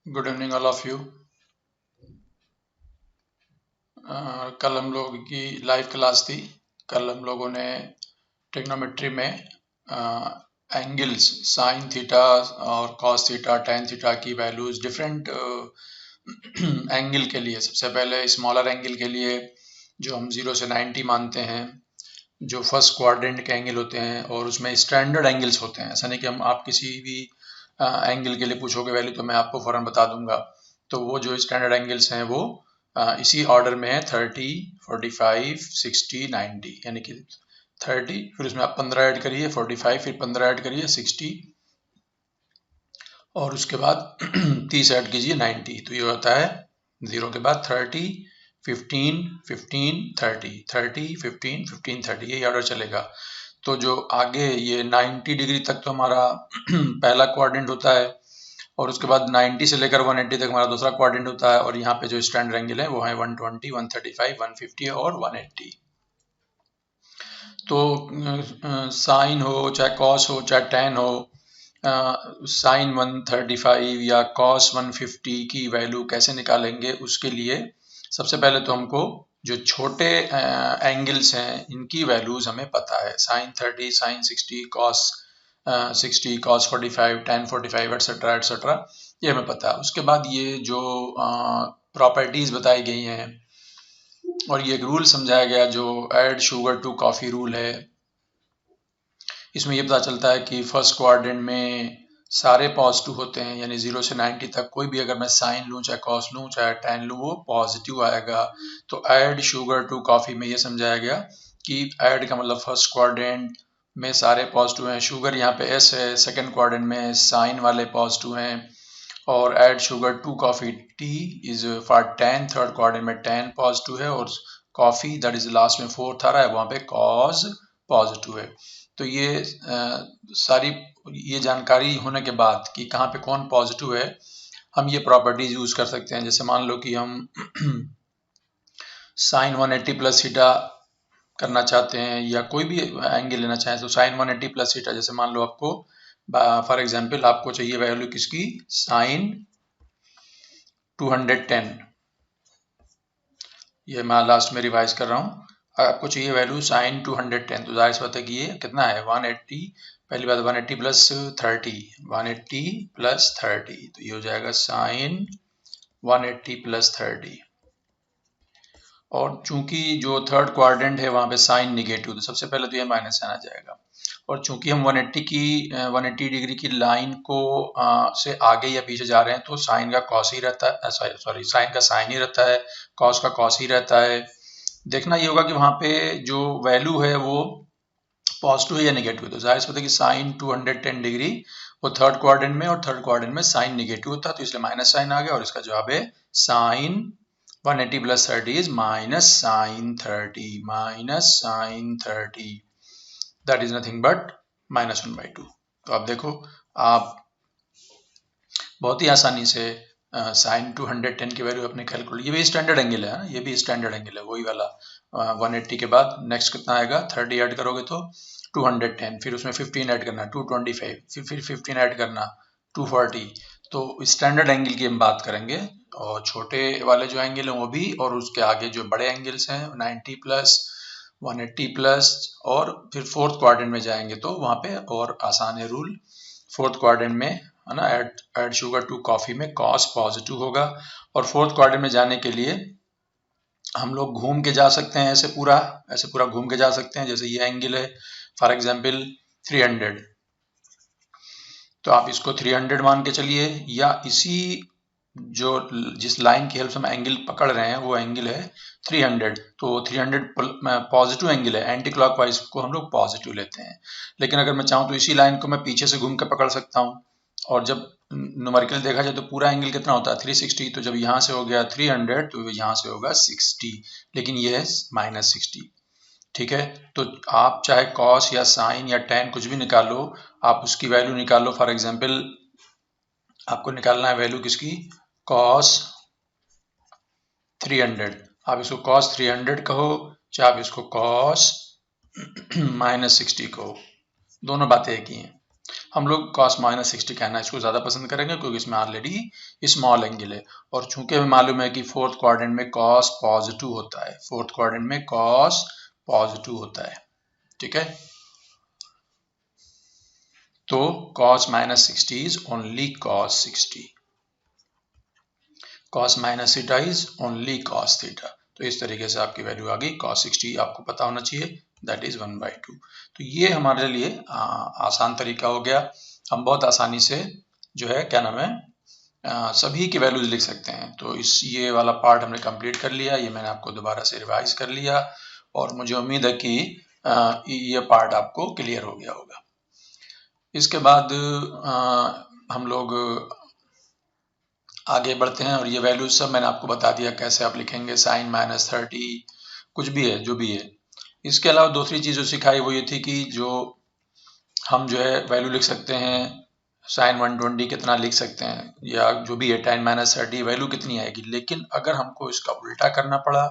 Good evening all of you. कल हम लोग की लाइव क्लास थी। कल हम लोगों ने ट्रिग्नोमेट्री में एंगल्स साइन थीटा और कॉस थीटा टेन थीटा की वैल्यूज डिफरेंट एंगल के लिए, सबसे पहले स्मॉलर एंगल के लिए जो हम 0 से 90 मानते हैं, जो फर्स्ट क्वाड्रेंट के एंगल होते हैं, और उसमें स्टैंडर्ड एंगल्स होते हैं। ऐसा नहीं कि आप किसी भी एंगल के लिए पूछोगे वैल्यू तो मैं आपको फौरन बता दूंगा। तो वो जो स्टैंडर्ड एंगल्स हैं वो इसी ऑर्डर में है 30, 45, 60, 90, यानी कि 30, फिर उसमें आप 15 ऐड करिए, 45, फिर 15 ऐड करिए 60, और उसके बाद 30 ऐड कीजिए 90। तो ये होता है 0 के बाद 30, 15, 15, 30, 30, 15, 15, 30, ये ऑर्डर चलेगा। तो जो आगे ये 90 डिग्री तक तो हमारा पहला क्वाड्रेंट होता है, और उसके बाद 90 से लेकर 180 तक हमारा दूसरा क्वाड्रेंट होता है, और यहाँ पे जो स्टैंडर्ड एंगल है वो है 120, 135, 150 और 180। तो साइन हो चाहे कॉस हो चाहे टेन हो, साइन 135 या कॉस 150 की वैल्यू कैसे निकालेंगे, उसके लिए सबसे पहले तो हमको जो छोटे एंगल्स हैं इनकी वैल्यूज हमें पता है। Sine 30, sine 60, cos 60, cos 45, tan 45, etcetera etcetera, ये हमें पता है। उसके बाद ये जो प्रॉपर्टीज बताई गई हैं और ये एक रूल समझाया गया जो add sugar to coffee rule है, इसमें ये पता चलता है कि फर्स्ट क्वाड्रेंट में सारे पॉजिटिव होते हैं, यानी 0 से 90 तक कोई भी अगर मैं साइन लूँ चाहे कॉस लूँ चाहे टेन लूँ वो पॉजिटिव आएगा। तो ऐड शुगर टू कॉफी में ये समझाया गया कि ऐड का मतलब फर्स्ट क्वाड्रेंट में सारे पॉजिटिव हैं, शुगर यहाँ पे एस है, सेकेंड क्वाड्रेंट में साइन वाले पॉजिटिव हैं, और add sugar to coffee T is for tan, third quadrant में टेन पॉजिटिव है, और कॉफी दैट इज लास्ट में फोर्थ आ रहा है वहां पे कॉज पॉजिटिव है। तो ये सारी ये जानकारी होने के बाद कि कहाँ पे कौन पॉजिटिव है, हम ये प्रॉपर्टीज यूज कर सकते हैं। जैसे मान लो कि हम साइन 180 प्लस थीटा करना चाहते हैं या कोई भी एंगल लेना चाहें, तो साइन 180 प्लस थीटा, जैसे मान लो आपको फॉर एग्जांपल आपको चाहिए वैल्यू किसकी, साइन 210, ये मैं लास्ट में रिवाइज कर रहा हूँ। आपको चाहिए वैल्यू साइन 210, तो जाहिर सी बात है कि ये कितना है 180। पहली बात 180 प्लस 30, 180 प्लस 30, तो ये हो जाएगा साइन 180 प्लस 30। और चूंकि जो थर्ड क्वाड्रेंट है वहां पे साइन निगेटिव, तो सबसे पहले तो ये माइनस साइन आ जाएगा। और चूंकि हम 180 डिग्री की लाइन को से आगे या पीछे जा रहे हैं, तो साइन का कॉस ही रहता है, सॉरी साइन का साइन ही रहता है, कॉस का कॉस ही रहता है। देखना ये होगा कि वहां पे जो वैल्यू है वो पॉजिटिव है या नेगेटिव है। तो जाहिर सी बात है कि साइन 210 डिग्री वो थर्ड क्वाड्रेंट में, और थर्ड क्वाड्रेंट में साइन नेगेटिव होता है, तो इसलिए माइनस साइन आ गया, और इसका जवाब है sine 180 plus 30 is minus sine 30, minus sine 30, that is nothing but -1/2। तो आप देखो, आप बहुत ही आसानी से साइन 210 की वैल्यू अपने कैलकुलेट, ये भी स्टैंडर्ड एंगल है, ये भी स्टैंडर्ड एंगल है वही वाला। 180 के बाद नेक्स्ट कितना आएगा, 30 ऐड करोगे तो 210, फिर उसमें 15 ऐड करना 225, फिर 15 ऐड करना 240। तो स्टैंडर्ड एंगल की हम बात करेंगे, और छोटे वाले जो एंगल हैं वो भी, और उसके आगे जो बड़े एंगल्स हैं 90 प्लस, 180 प्लस, और फिर फोर्थ क्वाड्रेंट में जाएंगे तो वहां पे और आसान है रूल। फोर्थ क्वाड्रेंट में है ना, ऐड शुगर टू कॉफी में कॉस पॉजिटिव होगा, और फोर्थ क्वाड्रेंट में जाने के लिए हम लोग घूम के जा सकते हैं, ऐसे पूरा घूम के जा सकते हैं। जैसे ये एंगल है फॉर एग्जांपल 300, तो आप इसको 300 मान के चलिए, या इसी जो जिस लाइन की हेल्प से हम एंगल पकड़ रहे हैं वो एंगल है 300, तो 300 पॉजिटिव एंगल है, एंटी क्लॉकवाइज को हम लोग पॉजिटिव लेते हैं। लेकिन अगर मैं चाहूँ तो इसी लाइन को मैं पीछे से घूम के पकड़ सकता हूँ, और जब न्यूमेरिकल देखा जाए तो पूरा एंगल कितना होता है 360, तो जब यहाँ से हो गया 300 तो यहाँ से होगा 60, लेकिन ये है -60। ठीक है, तो आप चाहे कॉस या साइन या टेन कुछ भी निकालो, आप उसकी वैल्यू निकालो। फॉर एग्जांपल आपको निकालना है वैल्यू किसकी, कॉस 300, आप इसको कॉस 300 कहो चाहे आप इसको कॉस -60 कहो, दोनों बातें एक ही हैं। हम लोग cos -60 कहना इसको ज़्यादा पसंद करेंगे क्योंकि इसमें ऑलरेडी स्मॉल एंगल है और चूंकि हमें मालूम है कि फोर्थ क्वाड्रेंट में cos पॉजिटिव होता है, फोर्थ क्वाड्रेंट में cos पॉजिटिव होता है, ठीक है। तो cos -60 is only cos 60, cos -θ is only cos θ। तो इस तरीके से आपकी वैल्यू आ गई, cos 60 आपको पता होना चाहिए, दैट इज 1/2। तो ये हमारे लिए आसान तरीका हो गया। हम बहुत आसानी से जो है क्या नाम है सभी की वैल्यूज लिख सकते हैं। तो ये वाला पार्ट हमने कंप्लीट कर लिया, ये मैंने आपको दोबारा से रिवाइज कर लिया और मुझे उम्मीद है कि ये पार्ट आपको क्लियर हो गया होगा। इसके बाद हम लोग आगे बढ़ते हैं और ये वैल्यूज सब मैंने आपको बता दिया कैसे आप लिखेंगे, sin -30 कुछ भी है जो भी है। इसके अलावा दूसरी चीज़ जो सिखाई वो ये थी कि जो हम जो है वैल्यू लिख सकते हैं sin 120 कितना लिख सकते हैं या जो भी है tan -30 वैल्यू कितनी आएगी। लेकिन अगर हमको इसका उल्टा करना पड़ा,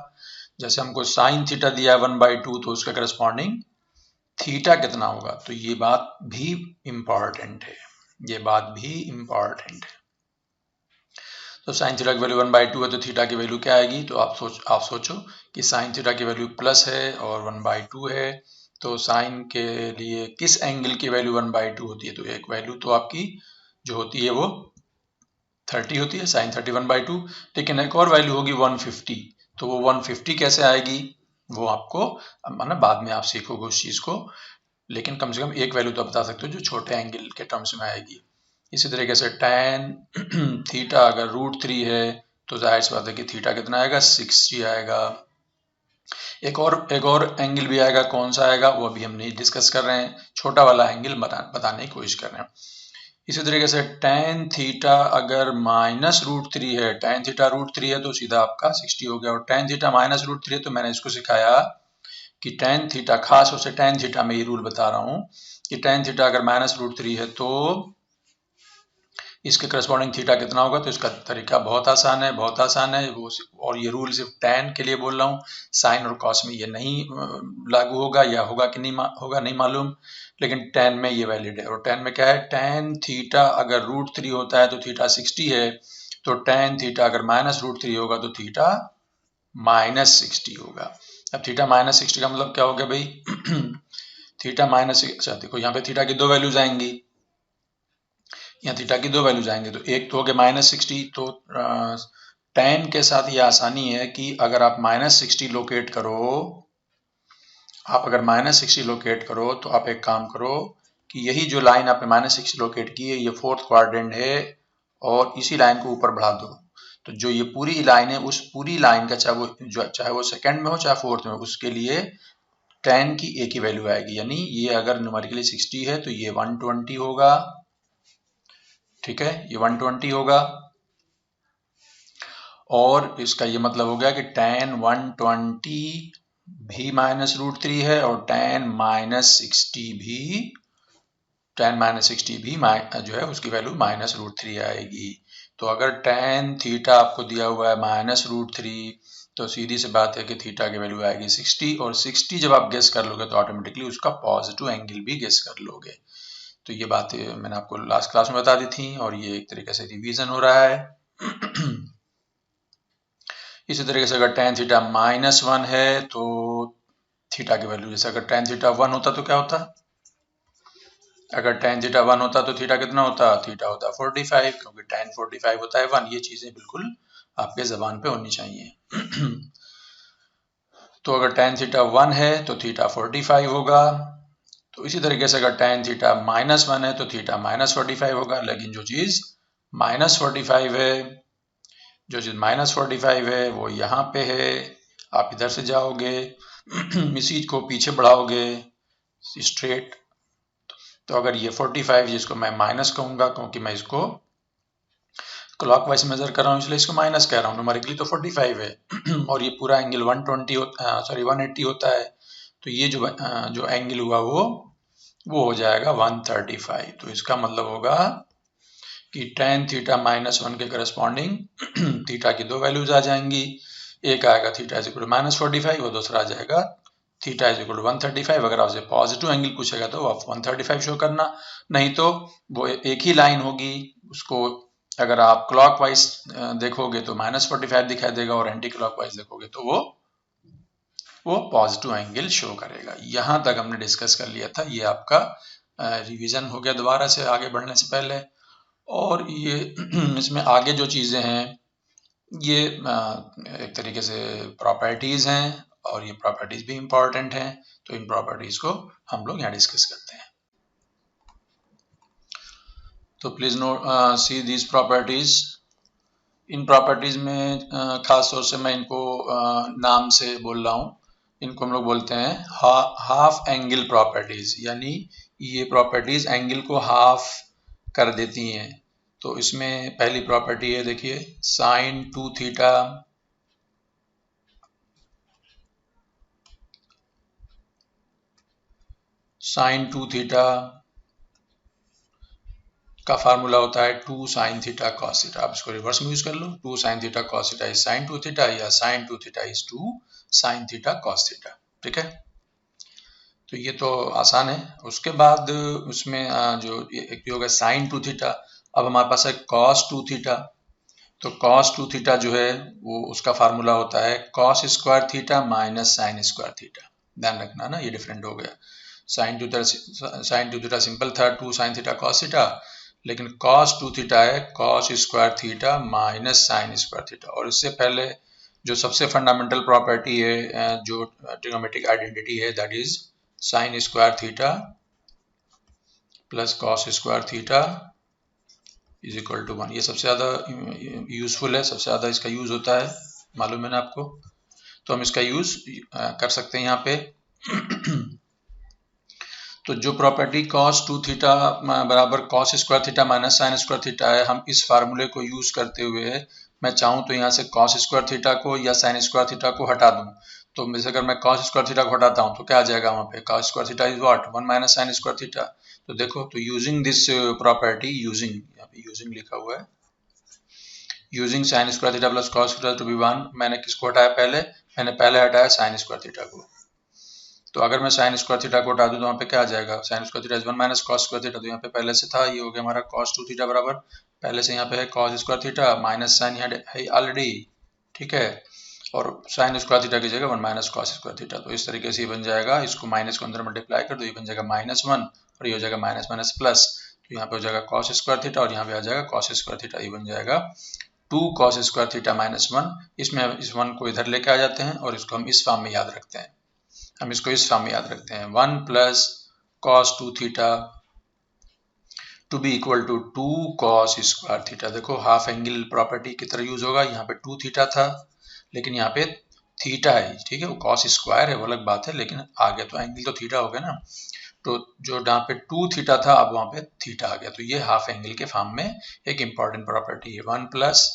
जैसे हमको sin थीटा दिया 1/2 तो उसका करस्पॉन्डिंग थीटा कितना होगा, तो ये बात भी इम्पॉर्टेंट है, ये बात भी इम्पॉर्टेंट है। तो साइन थीटा की वैल्यू 1/2 है तो थीटा की वैल्यू क्या आएगी, तो आप सोचो कि साइन थीटा की वैल्यू प्लस है और 1/2 है, तो साइन के लिए किस एंगल की वैल्यू 1/2 होती है, तो एक वैल्यू तो आपकी जो होती है वो 30 होती है, साइन 30 1/2। लेकिन एक और वैल्यू होगी 150, तो वो 150 कैसे आएगी वो आपको मतलब बाद में आप सीखोगे उस चीज को, लेकिन कम से कम एक वैल्यू तो बता सकते हो जो छोटे एंगल के टर्म्स में आएगी। इसी तरीके से tan थीटा अगर √3 है तो जाहिर सी बात है कि थीटा कितना आएगा 60 आएगा। एक और एंगल भी आएगा, कौन सा आएगा वो अभी हम नहीं डिस्कस कर रहे हैं, छोटा वाला एंगल बताने की कोशिश कर रहे हैं। इसी तरीके से tan थीटा अगर -√3 है, tan थीटा √3 है तो सीधा आपका 60 हो गया, और tan थीटा -√3 है तो मैंने इसको सिखाया कि tan थीटा, खास तौर से tan थीटा में ये रूल बता रहा हूं कि tan थीटा अगर -√3 है तो इसके करस्पॉन्डिंग थीटा कितना होगा। तो इसका तरीका बहुत आसान है, बहुत आसान है वो, और ये रूल सिर्फ tan के लिए बोल रहा हूँ, साइन और कॉस में ये नहीं लागू होगा, या होगा कि नहीं होगा नहीं मालूम, लेकिन tan में ये वैलिड है। और tan में क्या है, tan थीटा अगर √3 होता है तो थीटा 60 है, तो tan थीटा अगर -√3 होगा तो थीटा -60 होगा। अब थीटा -60 का मतलब क्या हो गया भाई थीटा अच्छा देखो यहाँ पे थीटा की दो वैल्यूज आएंगी, यहाँ थीटा की दो वैल्यूज आएंगे, तो एक तो हो गया -60, तो tan के साथ ये आसानी है कि अगर आप -60 लोकेट करो, आप अगर -60 लोकेट करो तो आप एक काम करो कि यही जो लाइन आपने -60 लोकेट की है ये फोर्थ क्वाड्रेंट है और इसी लाइन को ऊपर बढ़ा दो, तो जो ये पूरी लाइन है उस पूरी लाइन का चाहे वो सेकंड में हो चाहे फोर्थ में, उसके लिए tan की एक ही वैल्यू आएगी, यानी ये अगर न्यूमेरिकली 60 है तो ये 120 होगा, ठीक है, ये 120 होगा। और इसका ये मतलब हो गया कि tan 120 भी -√3 है और tan -60 भी जो है उसकी वैल्यू -√3 आएगी। तो अगर tan थीटा आपको दिया हुआ है -√3 तो सीधी सी बात है कि थीटा की वैल्यू आएगी 60, और 60 जब आप गेस कर लोगे तो ऑटोमेटिकली उसका पॉजिटिव एंगल भी गेस कर लोगे। तो ये बातें मैंने आपको लास्ट क्लास में बता दी थी और ये एक तरीके से रिवीजन हो रहा है। इसी तरीके से अगर tan थीटा -1 है तो थीटा की वैल्यू, जैसे अगर tan थीटा 1 होता तो क्या होता, अगर tan थीटा 1 होता तो थीटा कितना होता, थीटा होता 45, क्योंकि tan 45 होता है 1। ये चीजें बिल्कुल आपके जबान पे होनी चाहिए। तो अगर tan थीटा 1 है तो थीटा 45 होगा, तो इसी तरीके से अगर tan थीटा -1 है तो थीटा -45 होगा। लेकिन जो चीज -45 है, जो चीज -45 है वो यहाँ पे है, आप इधर से जाओगे इसी को पीछे बढ़ाओगे स्ट्रेट, तो अगर ये 45 जिसको मैं माइनस कहूंगा क्योंकि मैं इसको क्लॉकवाइज मेजर कर रहा हूँ इसलिए इसको माइनस कह रहा हूँ, न्यूमेरिकली तो 45 है और ये पूरा एंगल 180 होता है, तो ये जो एंगल हुआ वो हो जाएगा 135। तो इसका मतलब होगा कि tan थीटा -1 के करस्पॉन्डिंग थीटा की दो वैल्यूज आ जाएंगी, एक आएगा थीटा -45 और दूसरा आ जाएगा थीटा इज इक्वल टू 135। अगर आपसे पॉजिटिव एंगल पूछेगा तो आप 135 शो करना, नहीं तो वो एक ही लाइन होगी, उसको अगर आप क्लॉकवाइज देखोगे तो -45 दिखाई देगा और एंटी क्लॉकवाइज देखोगे तो वो पॉजिटिव एंगल शो करेगा। यहां तक हमने डिस्कस कर लिया था। ये आपका रिवीजन हो गया दोबारा से आगे बढ़ने से पहले। और ये इसमें आगे जो चीजें हैं ये एक तरीके से प्रॉपर्टीज हैं, और ये प्रॉपर्टीज भी इंपॉर्टेंट हैं, तो इन प्रॉपर्टीज को हम लोग यहाँ डिस्कस करते हैं। तो please note see these properties. In properties में खास तौर से मैं इनको नाम से बोल रहा हूँ। इनको हम लोग बोलते हैं हाफ एंगल प्रॉपर्टीज, यानी ये प्रॉपर्टीज एंगल को हाफ कर देती हैं। तो इसमें पहली प्रॉपर्टी है, देखिए साइन 2 थीटा का फार्मूला होता है 2 साइन थीटा कॉस थीटा। आप इसको रिवर्स में यूज कर लो, 2 sine theta cos theta is sine 2 theta, या sine 2 theta is 2 sine theta cos theta. ठीक है, तो ये तो आसान है। उसके बाद उसमें जो एक होगा साइन 2 थीटा। अब हमारे पास है कॉस 2 थीटा। तो कॉस 2 थीटा जो है वो उसका फार्मूला होता है cos square theta minus sine square theta. ध्यान रखना ना, ये डिफरेंट हो गया। साइन 2 थीटा सिंपल था 2 साइन थीटा कॉस थीटा, लेकिन कॉस 2 थीटा है cos square theta minus sine square theta. और इससे पहले जो सबसे फंडामेंटल प्रॉपर्टी है, जो ट्रिग्नोमेट्रिक आइडेंटिटी है, that is sine square theta plus cos square theta is equal to 1। ये सबसे ज़्यादा यूजफुल है, सबसे ज़्यादा इसका यूज होता है, मालूम है ना आपको। तो हम इसका यूज कर सकते हैं यहाँ पे। तो जो प्रॉपर्टी cos 2 थीटा बराबर cos square theta minus sine square theta है, हम इस फार्मूले को यूज करते हुए मैं चाहूँ तो यहाँ से cos स्क्वायर थीटा को या साइन स्क्वायर थीटा को हटा दूं। तो जैसे अगर मैं cos स्क्वायर थीटा को हटाता हूँ तो क्या आ जाएगा वहां पे, cos square theta is what 1 minus sine square theta. तो देखो, तो यूजिंग दिस प्रॉपर्टी, यूजिंग लिखा हुआ है, using sine square theta plus cos square to be 1, मैंने किसको हटाया पहले, मैंने पहले हटाया साइन स्क्वायर थीटा को। तो अगर मैं साइन स्क्वायर थीटा को हटा दूं तो वहाँ पे क्या आ जाएगा, sign square theta is 1 minus cos square theta. तो यहाँ पे पहले से था, ये हो गया हमारा cos 2 थीटा बराबर, पहले से यहाँ पे है cos square theta minus sine यहाँ है ऑलरेडी। ठीक है, और साइन स्क्वायर थीटा की जगह 1 माइनस कॉस स्क्वायर थीटा। तो इस तरीके से ये बन जाएगा, इसको माइनस को अंदर मल्टीप्लाई कर दो, ये बन जाएगा -1 और ये हो जाएगा माइनस माइनस प्लस। तो यहाँ पे हो जाएगा cos स्क्वायर थीटा और यहाँ पे आ जाएगा cos स्क्वायर थीटा। ये बन जाएगा 2 cos स्क्वायर थीटा माइनस 1। इसमें इस 1 को इधर लेके आ जाते हैं और इसको हम इस फॉर्म में याद रखते हैं। हम इसको इस फॉर्म में याद रखते हैं, 1 plus cos 2 theta to be equal to 2 cos square theta. देखो हाफ एंगल प्रॉपर्टी की तरह यूज होगा। यहाँ पे 2 थीटा था लेकिन यहाँ पे थीटा है, ठीक है, वो cos स्क्वायर है वो अलग बात है, लेकिन आगे तो एंगल तो थीटा हो गया ना। तो जो यहाँ पे 2 थीटा था अब वहां पे थीटा आ गया। तो ये हाफ एंगल के फॉर्म में एक इंपॉर्टेंट प्रॉपर्टी है, 1 plus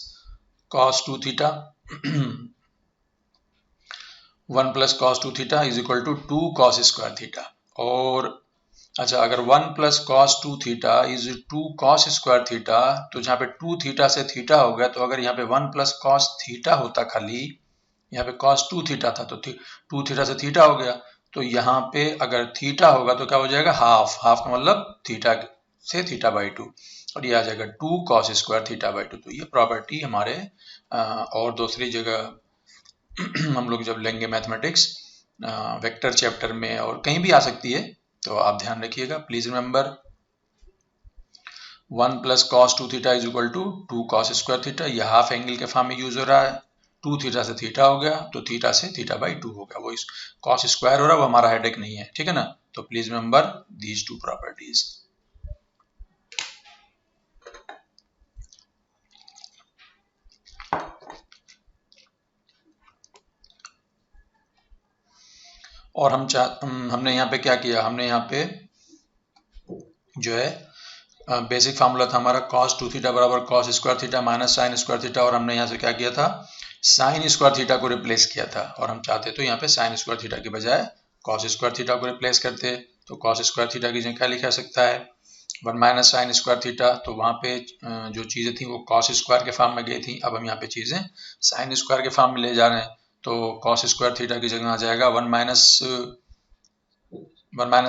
cos 2 theta 1 plus cos 2 theta is equal to 2 cos square theta. और अच्छा, अगर 1 plus cos 2 theta is 2 cos square theta, तो जहाँ पे 2 थीटा से थीटा हो गया, तो अगर यहाँ पे 1 प्लस कॉस थीटा होता खाली, यहाँ पे cos 2 थीटा था तो 2 थीटा से थीटा हो गया, तो यहाँ पे अगर थीटा होगा तो क्या हो जाएगा, हाफ। हाफ का मतलब थीटा से थीटा बाई 2, और ये आ जाएगा 2 cos स्क्वायर थीटा बाई 2। तो ये प्रॉपर्टी हमारे और दूसरी जगह हम लोग जब लेंगे मैथमेटिक्स वेक्टर चैप्टर में और कहीं भी आ सकती है, तो आप ध्यान रखिएगा। Please remember 1 plus cos 2 theta is equal to 2 cos square theta. यह हाफ एंगल के फॉर्म में यूज हो रहा है। 2 थीटा से थीटा हो गया तो थीटा से थीटा बाई 2 हो गया, वो इस cos स्क्वायर हो रहा है, वो हमारा हेडेक नहीं है, ठीक है ना। तो please remember these two properties. और हमने यहाँ पे क्या किया, हमने यहाँ पे जो है बेसिक फार्मूला था हमारा cos 2 थीटा बराबर cos square theta minus sine square theta, और हमने यहाँ से क्या किया था, साइन स्क्वायर थीटा को रिप्लेस किया था। और हम चाहते तो यहाँ पे साइन स्क्वायर थीटा के बजाय cos स्क्वायर थीटा को रिप्लेस करते, तो cos स्क्वायर थीटा की जगह क्या लिखा सकता है, 1 माइनस साइन स्क्वायर थीटा। तो वहाँ पे जो चीज़ें थी वो cos स्क्वायर के फॉर्म में गई थी, अब हम यहाँ पे चीज़ें साइन स्क्वायर के फॉर्म में ले जा रहे हैं। तो कॉस स्क्वायर थीटा की जगह आ जाएगा 1 माइनस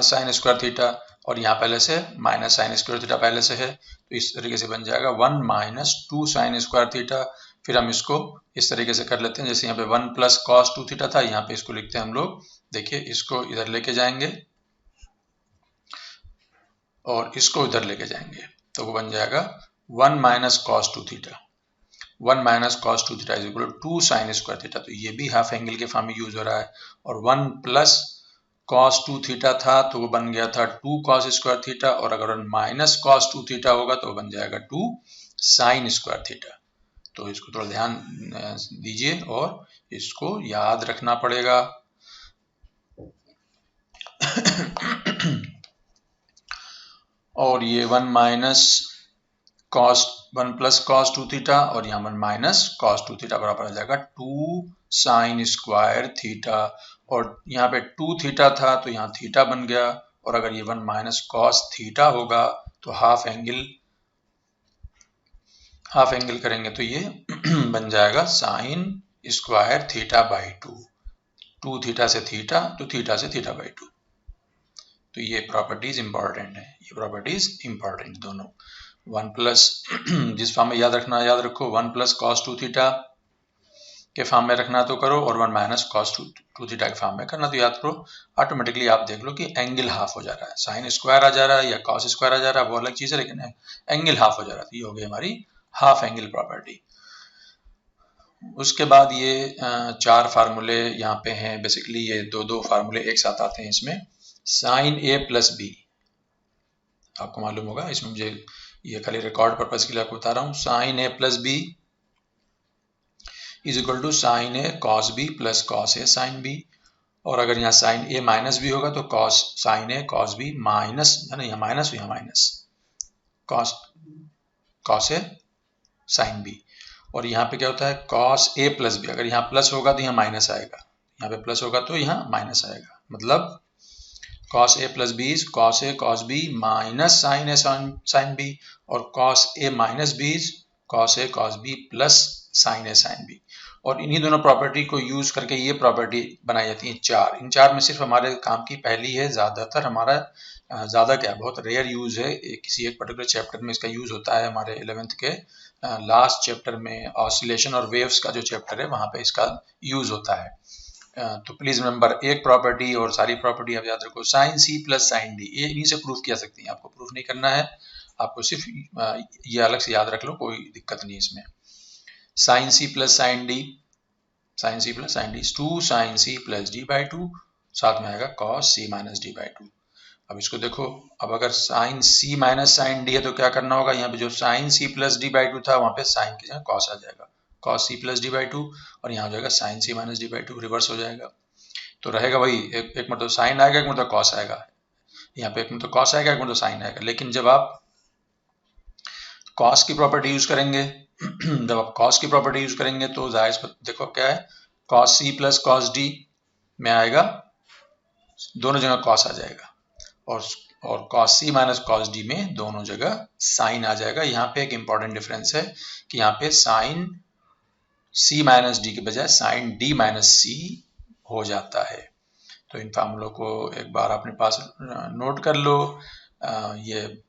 साइन स्क्वायर थीटा, और यहाँ पहले से माइनस साइन स्क्वायर थीटा पहले से है, तो इस तरीके से बन जाएगा 1 माइनस 2 साइन स्क्वायर थीटा। फिर हम इसको इस तरीके से कर लेते हैं, जैसे यहाँ पे 1 प्लस कॉस 2 थीटा था, यहाँ पे इसको लिखते हैं हम लोग, देखिए इसको इधर लेके जाएंगे और इसको इधर लेके जाएंगे, तो वो बन जाएगा 1 minus cos 2 theta. 1 minus cos 2 theta is equal to 2 sine square theta, तो ये भी हाफ एंगल के फॉर्म में यूज हो रहा है। और 1 प्लस कॉस 2 थीटा था तो वो बन गया था 2 कॉस स्क्वायर थीटा, और अगर 1 माइनस कॉस 2 थीटा होगा तो वो बन जाएगा 2 साइन स्क्वायर थीटा। तो इसको थोड़ा ध्यान दीजिए और इसको याद रखना पड़ेगा। और ये 1 प्लस कॉस 2 थीटा और यहाँ 1 माइनस कॉस 2 थीटा बराबर आ जाएगा 2 साइन स्क्वायर थीटा, और यहाँ पे 2 थीटा था तो यहाँ थीटा बन गया, और अगर ये 1 माइनस कॉस थीटा होगा तो हाफ एंगल करेंगे तो ये बन जाएगा sign square theta by 2 theta से थीटा तो थीटा से थीटा बाई 2। तो ये प्रॉपर्टीज इंपॉर्टेंट है, ये प्रॉपर्टीज इंपॉर्टेंट दोनों। 1 प्लस जिस फॉर्म में याद रखना याद रखो, 1 प्लस कॉस 2 थीटा के फॉर्म में रखना तो करो, और 1 माइनस कॉस 2 थीटा के फॉर्म में करना तो याद करो। ऑटोमेटिकली आप देख लो कि एंगल हाफ हो जा रहा है, साइन स्क्वायर आ जा रहा है या कॉस स्क्वायर आ जा रहा है वो अलग चीज है, लेकिन एंगल हाफ हो जा रहा है, तो ये हो गई हमारी हाफ एंगल प्रॉपर्टी। उसके बाद ये 4 फार्मूले यहाँ पे हैं, बेसिकली ये दो फार्मूले एक साथ आते हैं इसमें। साइन ए प्लस बी आपको मालूम होगा, इसमें मुझे ये खाली रिकॉर्ड पर्पज के लिए आपको बता रहा हूँ। Sine A plus B is equal to sine A cos B plus cos A sine B, और अगर यहाँ साइन ए माइनस बी होगा तो cos sine A cos B minus, है ना, यहाँ माइनस यहाँ minus cos A sine B. और यहाँ पे क्या होता है कॉस ए प्लस बी, अगर यहाँ प्लस होगा तो यहाँ माइनस आएगा, यहाँ पे प्लस होगा तो यहाँ माइनस आएगा, मतलब cos A plus B is cos A cos B minus sine A sine B, और cos A minus B is cos A cos B plus sine A sine B. और इन्हीं दोनों प्रॉपर्टी को यूज करके ये property बनाई जाती है 4। इन 4 में सिर्फ हमारे काम की पहली है, ज्यादातर हमारा ज्यादा क्या बहुत रेयर यूज है, किसी एक पर्टिकुलर चैप्टर में इसका यूज होता है। हमारे 11th के लास्ट चैप्टर में ऑसिलेशन और वेव्स का जो चैप्टर है वहां पे इसका यूज होता है। तो प्लीज रिमेंबर एक प्रॉपर्टी और सारी प्रॉपर्टी आप याद रखो, sine C plus sine D, ये इन्हीं से प्रूफ किया सकती है, आपको प्रूफ नहीं करना है, आपको सिर्फ ये अलग से याद रख लो, कोई दिक्कत नहीं इसमें। Sine C plus sine D, sine C plus sine D 2 sine C plus D by 2, साथ में आएगा cos C minus D by 2। अब इसको देखो, अब अगर sine C minus sine D है तो क्या करना होगा, यहाँ पे जो sine C plus D by 2 था वहां पे साइन की जगह कॉस आ जाएगा, cos C plus D by 2, और यहाँ हो जाएगा sine C minus D by 2, reverse हो जाएगा। तो रहेगा वही, एक मतलब साइन आएगा, एक मतलब कॉस आएगा, यहाँ पे एक मतलब कॉस आएगा, एक मतलब साइन आएगा। लेकिन जब आप कॉस की प्रॉपर्टी यूज करेंगे जब आप कॉस की प्रॉपर्टी यूज करेंगे तो जाहिर देखो क्या है, cos C plus cos D में आएगा, दोनों जगह कॉस आ जाएगा, और cos C minus cos D में दोनों जगह साइन आ जाएगा। यहाँ पे एक इंपॉर्टेंट डिफरेंस है कि यहाँ पे साइन सी माइनस डी के बजाय साइन डी माइनस सी हो जाता है। तो इन फार्मूलों को एक बार अपने पास नोट कर लो, ये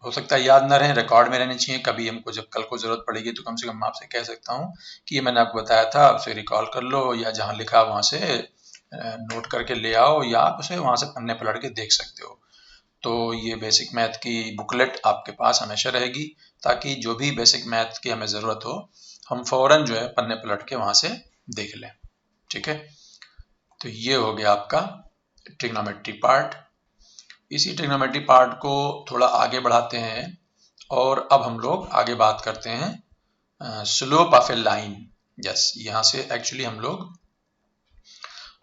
हो सकता है याद ना रहे, रिकॉर्ड में रहने चाहिए, कभी हमको जब कल को जरूरत पड़ेगी तो कम से कम आपसे कह सकता हूँ कि ये मैंने आपको बताया था, उसे रिकॉल कर लो, या जहाँ लिखा वहां से नोट करके ले आओ, या आप उसे वहां से पन्ने पलट के देख सकते हो। तो ये बेसिक मैथ की बुकलेट आपके पास हमेशा रहेगी, ताकि जो भी बेसिक मैथ की हमें ज़रूरत हो हम फौरन जो है पन्ने पलट के वहाँ से देख लें। ठीक है, तो ये हो गया आपका ट्रिग्नोमेट्री पार्ट। इसी ट्रिग्नोमेट्री पार्ट को थोड़ा आगे बढ़ाते हैं, और अब हम लोग आगे बात करते हैं slope of a line. Yes, यहाँ से एक्चुअली हम लोग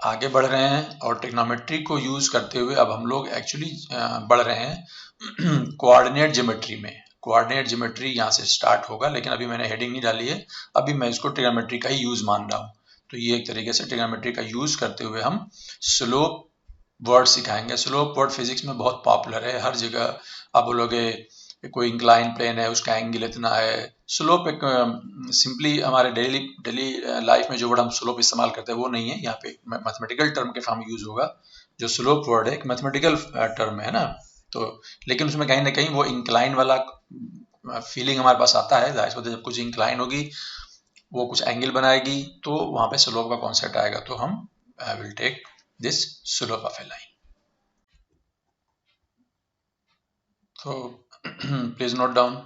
आगे बढ़ रहे हैं, और ट्रिग्नोमेट्री को यूज करते हुए अब हम लोग एक्चुअली बढ़ रहे हैं कोऑर्डिनेट ज्योमेट्री में। कोऑर्डिनेट ज्योमेट्री यहाँ से स्टार्ट होगा, लेकिन अभी मैंने हेडिंग नहीं डाली है, अभी मैं इसको ट्रिग्नोमेट्री का ही यूज मान रहा हूँ। तो ये एक तरीके से ट्रिग्नोमेट्री का यूज करते हुए हम स्लोप वर्ड सिखाएंगे। स्लोप वर्ड फिजिक्स में बहुत पॉपुलर है, हर जगह आप बोलोगे कोई इंक्लाइन प्लेन है उसका एंगल इतना है, स्लोप एक सिंपली हमारे डेली लाइफ में जो वर्ड हम स्लोप इस्तेमाल करते हैं वो नहीं है, यहाँ पे मैथमेटिकल टर्म के फॉर्म यूज होगा। जो स्लोप वर्ड है एक मैथमेटिकल टर्म है ना, तो लेकिन उसमें कहीं ना कहीं वो इंक्लाइन वाला फीलिंग हमारे पास आता है। जाहिर सी बात है, जब कुछ इंक्लाइन होगी वो कुछ एंगल बनाएगी तो वहां पे स्लोप का कॉन्सेप्ट आएगा, तो हम will take this slope of a line. तो please note down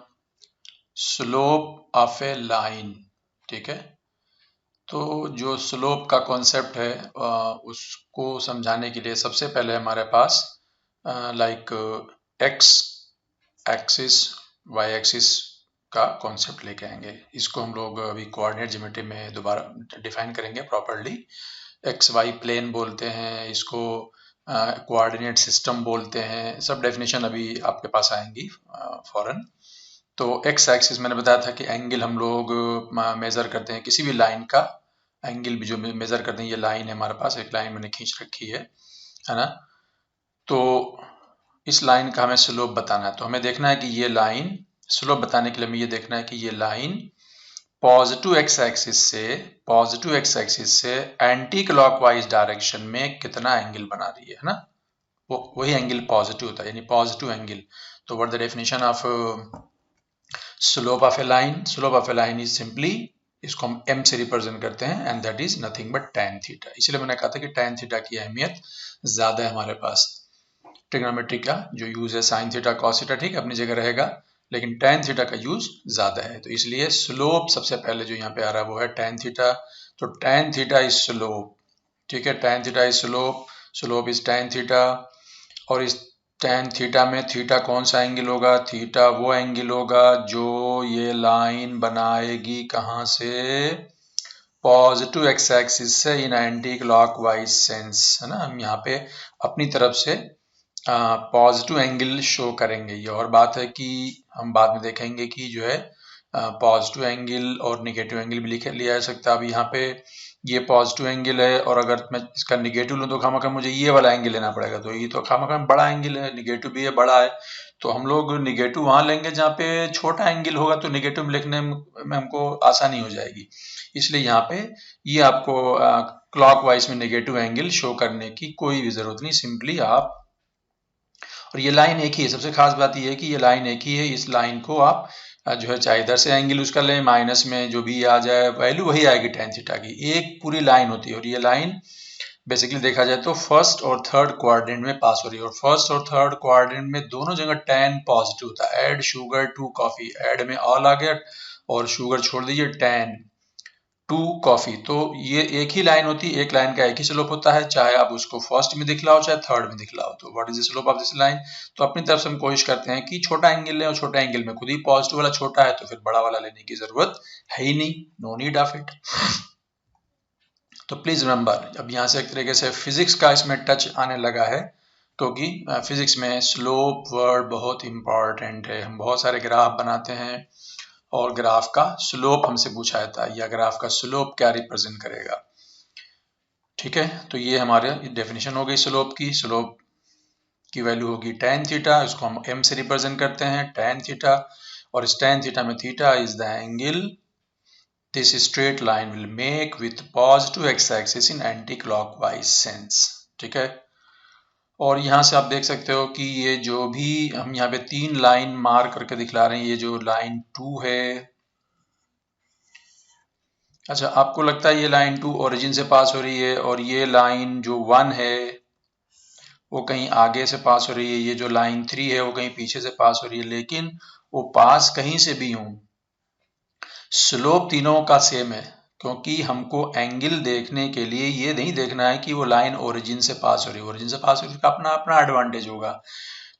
slope of a line, ठीक है। तो जो स्लोप का कॉन्सेप्ट है उसको समझाने के लिए सबसे पहले हमारे पास like X axis Y axis का कॉन्सेप्ट लेके आएंगे। इसको हम लोग अभी कोऑर्डिनेट ज्योमेट्री में दोबारा डिफाइन करेंगे प्रॉपर्ली। एक्स वाई प्लेन बोलते हैं इसको, कोऑर्डिनेट सिस्टम बोलते हैं, सब डेफिनेशन अभी आपके पास आएंगी फौरन। तो एक्स एक्सिस मैंने बताया था कि एंगल हम लोग मेजर करते हैं, किसी भी लाइन का एंगल भी जो मेजर करते हैं। ये लाइन है हमारे पास, एक लाइन मैंने खींच रखी है ना। तो इस लाइन का हमें स्लोप बताना है, तो हमें देखना है कि ये लाइन, स्लोप बताने के लिए हमें ये देखना है कि ये लाइन पॉजिटिव एक्स एक्सिस से एंटी क्लॉकवाइज डायरेक्शन में कितना एंगल बना रही है ना। वो वही एंगल पॉजिटिव होता है, यानी पॉजिटिव एंगल। तो what the definition of slope of a line? Slope of a line is simply, इसको हम m से रिप्रेजेंट करते हैं and that is nothing but tan theta. इसलिए मैंने कहा था कि tan थीटा की अहमियत ज्यादा है हमारे पास। ट्रिग्नोमेट्री का जो यूज है sin थीटा cos थीटा ठीक अपनी जगह रहेगा, लेकिन tan थीटा का यूज ज्यादा है। तो इसलिए स्लोप सबसे पहले जो यहाँ पे आ रहा है वो है tan थीटा। तो tan थीटा इज स्लोप, ठीक है। tan theta is slope, slope is tan theta. और इस tan थीटा में थीटा कौन सा एंगल होगा? थीटा वो एंगल होगा जो ये लाइन बनाएगी कहाँ से? पॉजिटिव एक्स एक्सिस से इन एंटी क्लॉकवाइज सेंस, है ना। हम यहाँ पे अपनी तरफ से पॉजिटिव एंगल शो करेंगे। ये और बात है कि हम बाद में देखेंगे कि जो है पॉजिटिव एंगल और निगेटिव एंगल भी लिया जा सकता है। अब यहाँ पे ये पॉजिटिव एंगल है और अगर मैं इसका निगेटिव लूँ तो खामखा मुझे ये वाला एंगल लेना पड़ेगा। तो ये तो खामखा बड़ा एंगल है, निगेटिव भी है, बड़ा है। तो हम लोग निगेटिव वहां लेंगे जहाँ पे छोटा एंगल होगा, तो निगेटिव में लिखने में हमको आसानी हो जाएगी। इसलिए यहाँ पे ये आपको क्लॉकवाइज में निगेटिव एंगल शो करने की कोई भी जरूरत नहीं, सिंपली आप, और ये लाइन एक ही है। सबसे खास बात ये है कि ये लाइन एक ही है। इस लाइन को आप जो है चाहे इधर से एंगल उसका लें, माइनस में जो भी आ जाए वैल्यू वही आएगी tan थीटा की। एक पूरी लाइन होती है और ये लाइन बेसिकली देखा जाए तो फर्स्ट और थर्ड क्वाड्रेंट में पास हो रही है, और फर्स्ट और थर्ड क्वाड्रेंट में दोनों जगह tan पॉजिटिव होता है। Add sugar to coffee, add में ऑल आ गया और शुगर छोड़ दीजिए, tan टू कॉफी। तो ये एक ही लाइन होती है, एक लाइन का एक ही स्लोप होता है, चाहे आप उसको फर्स्ट में दिखलाओ चाहे थर्ड में दिखलाओ। तो what is the slope of this line? तो अपनी तरफ से हम कोशिश करते हैं कि छोटा एंगल लें, और छोटा एंगल में खुद ही पॉजिटिव वाला छोटा है तो फिर बड़ा वाला लेने की जरूरत है ही नहीं, नो नीड ऑफ इट। तो प्लीज रिमेंबर, अब यहाँ से एक तरीके से फिजिक्स का इसमें टच आने लगा है, क्योंकि फिजिक्स में स्लोप वर्ड बहुत इंपॉर्टेंट है। हम बहुत सारे ग्राफ बनाते हैं और ग्राफ का स्लोप हमसे पूछा जाता है, या ग्राफ का स्लोप क्या रिप्रेजेंट करेगा, ठीक है। तो ये हमारे डेफिनेशन हो गई स्लोप की। स्लोप की वैल्यू होगी tan थीटा, इसको हम m से रिप्रेजेंट करते हैं tan थीटा, और इस tan थीटा में theta is the angle this straight line will make with positive x axis in anti clockwise sense, ठीक है। और यहाँ से आप देख सकते हो कि ये जो भी हम यहाँ पे 3 लाइन मार्क करके दिखला रहे हैं, ये जो लाइन 2 है, अच्छा आपको लगता है ये लाइन 2 ओरिजिन से पास हो रही है, और ये लाइन जो 1 है वो कहीं आगे से पास हो रही है, ये जो लाइन 3 है वो कहीं पीछे से पास हो रही है। लेकिन वो पास कहीं से भी हो, स्लोप तीनों का सेम है, क्योंकि हमको एंगल देखने के लिए ये नहीं देखना है कि वो लाइन ओरिजिन से पास हो रही है। ओरिजिन से पास हो रही है, अपना अपना एडवांटेज होगा।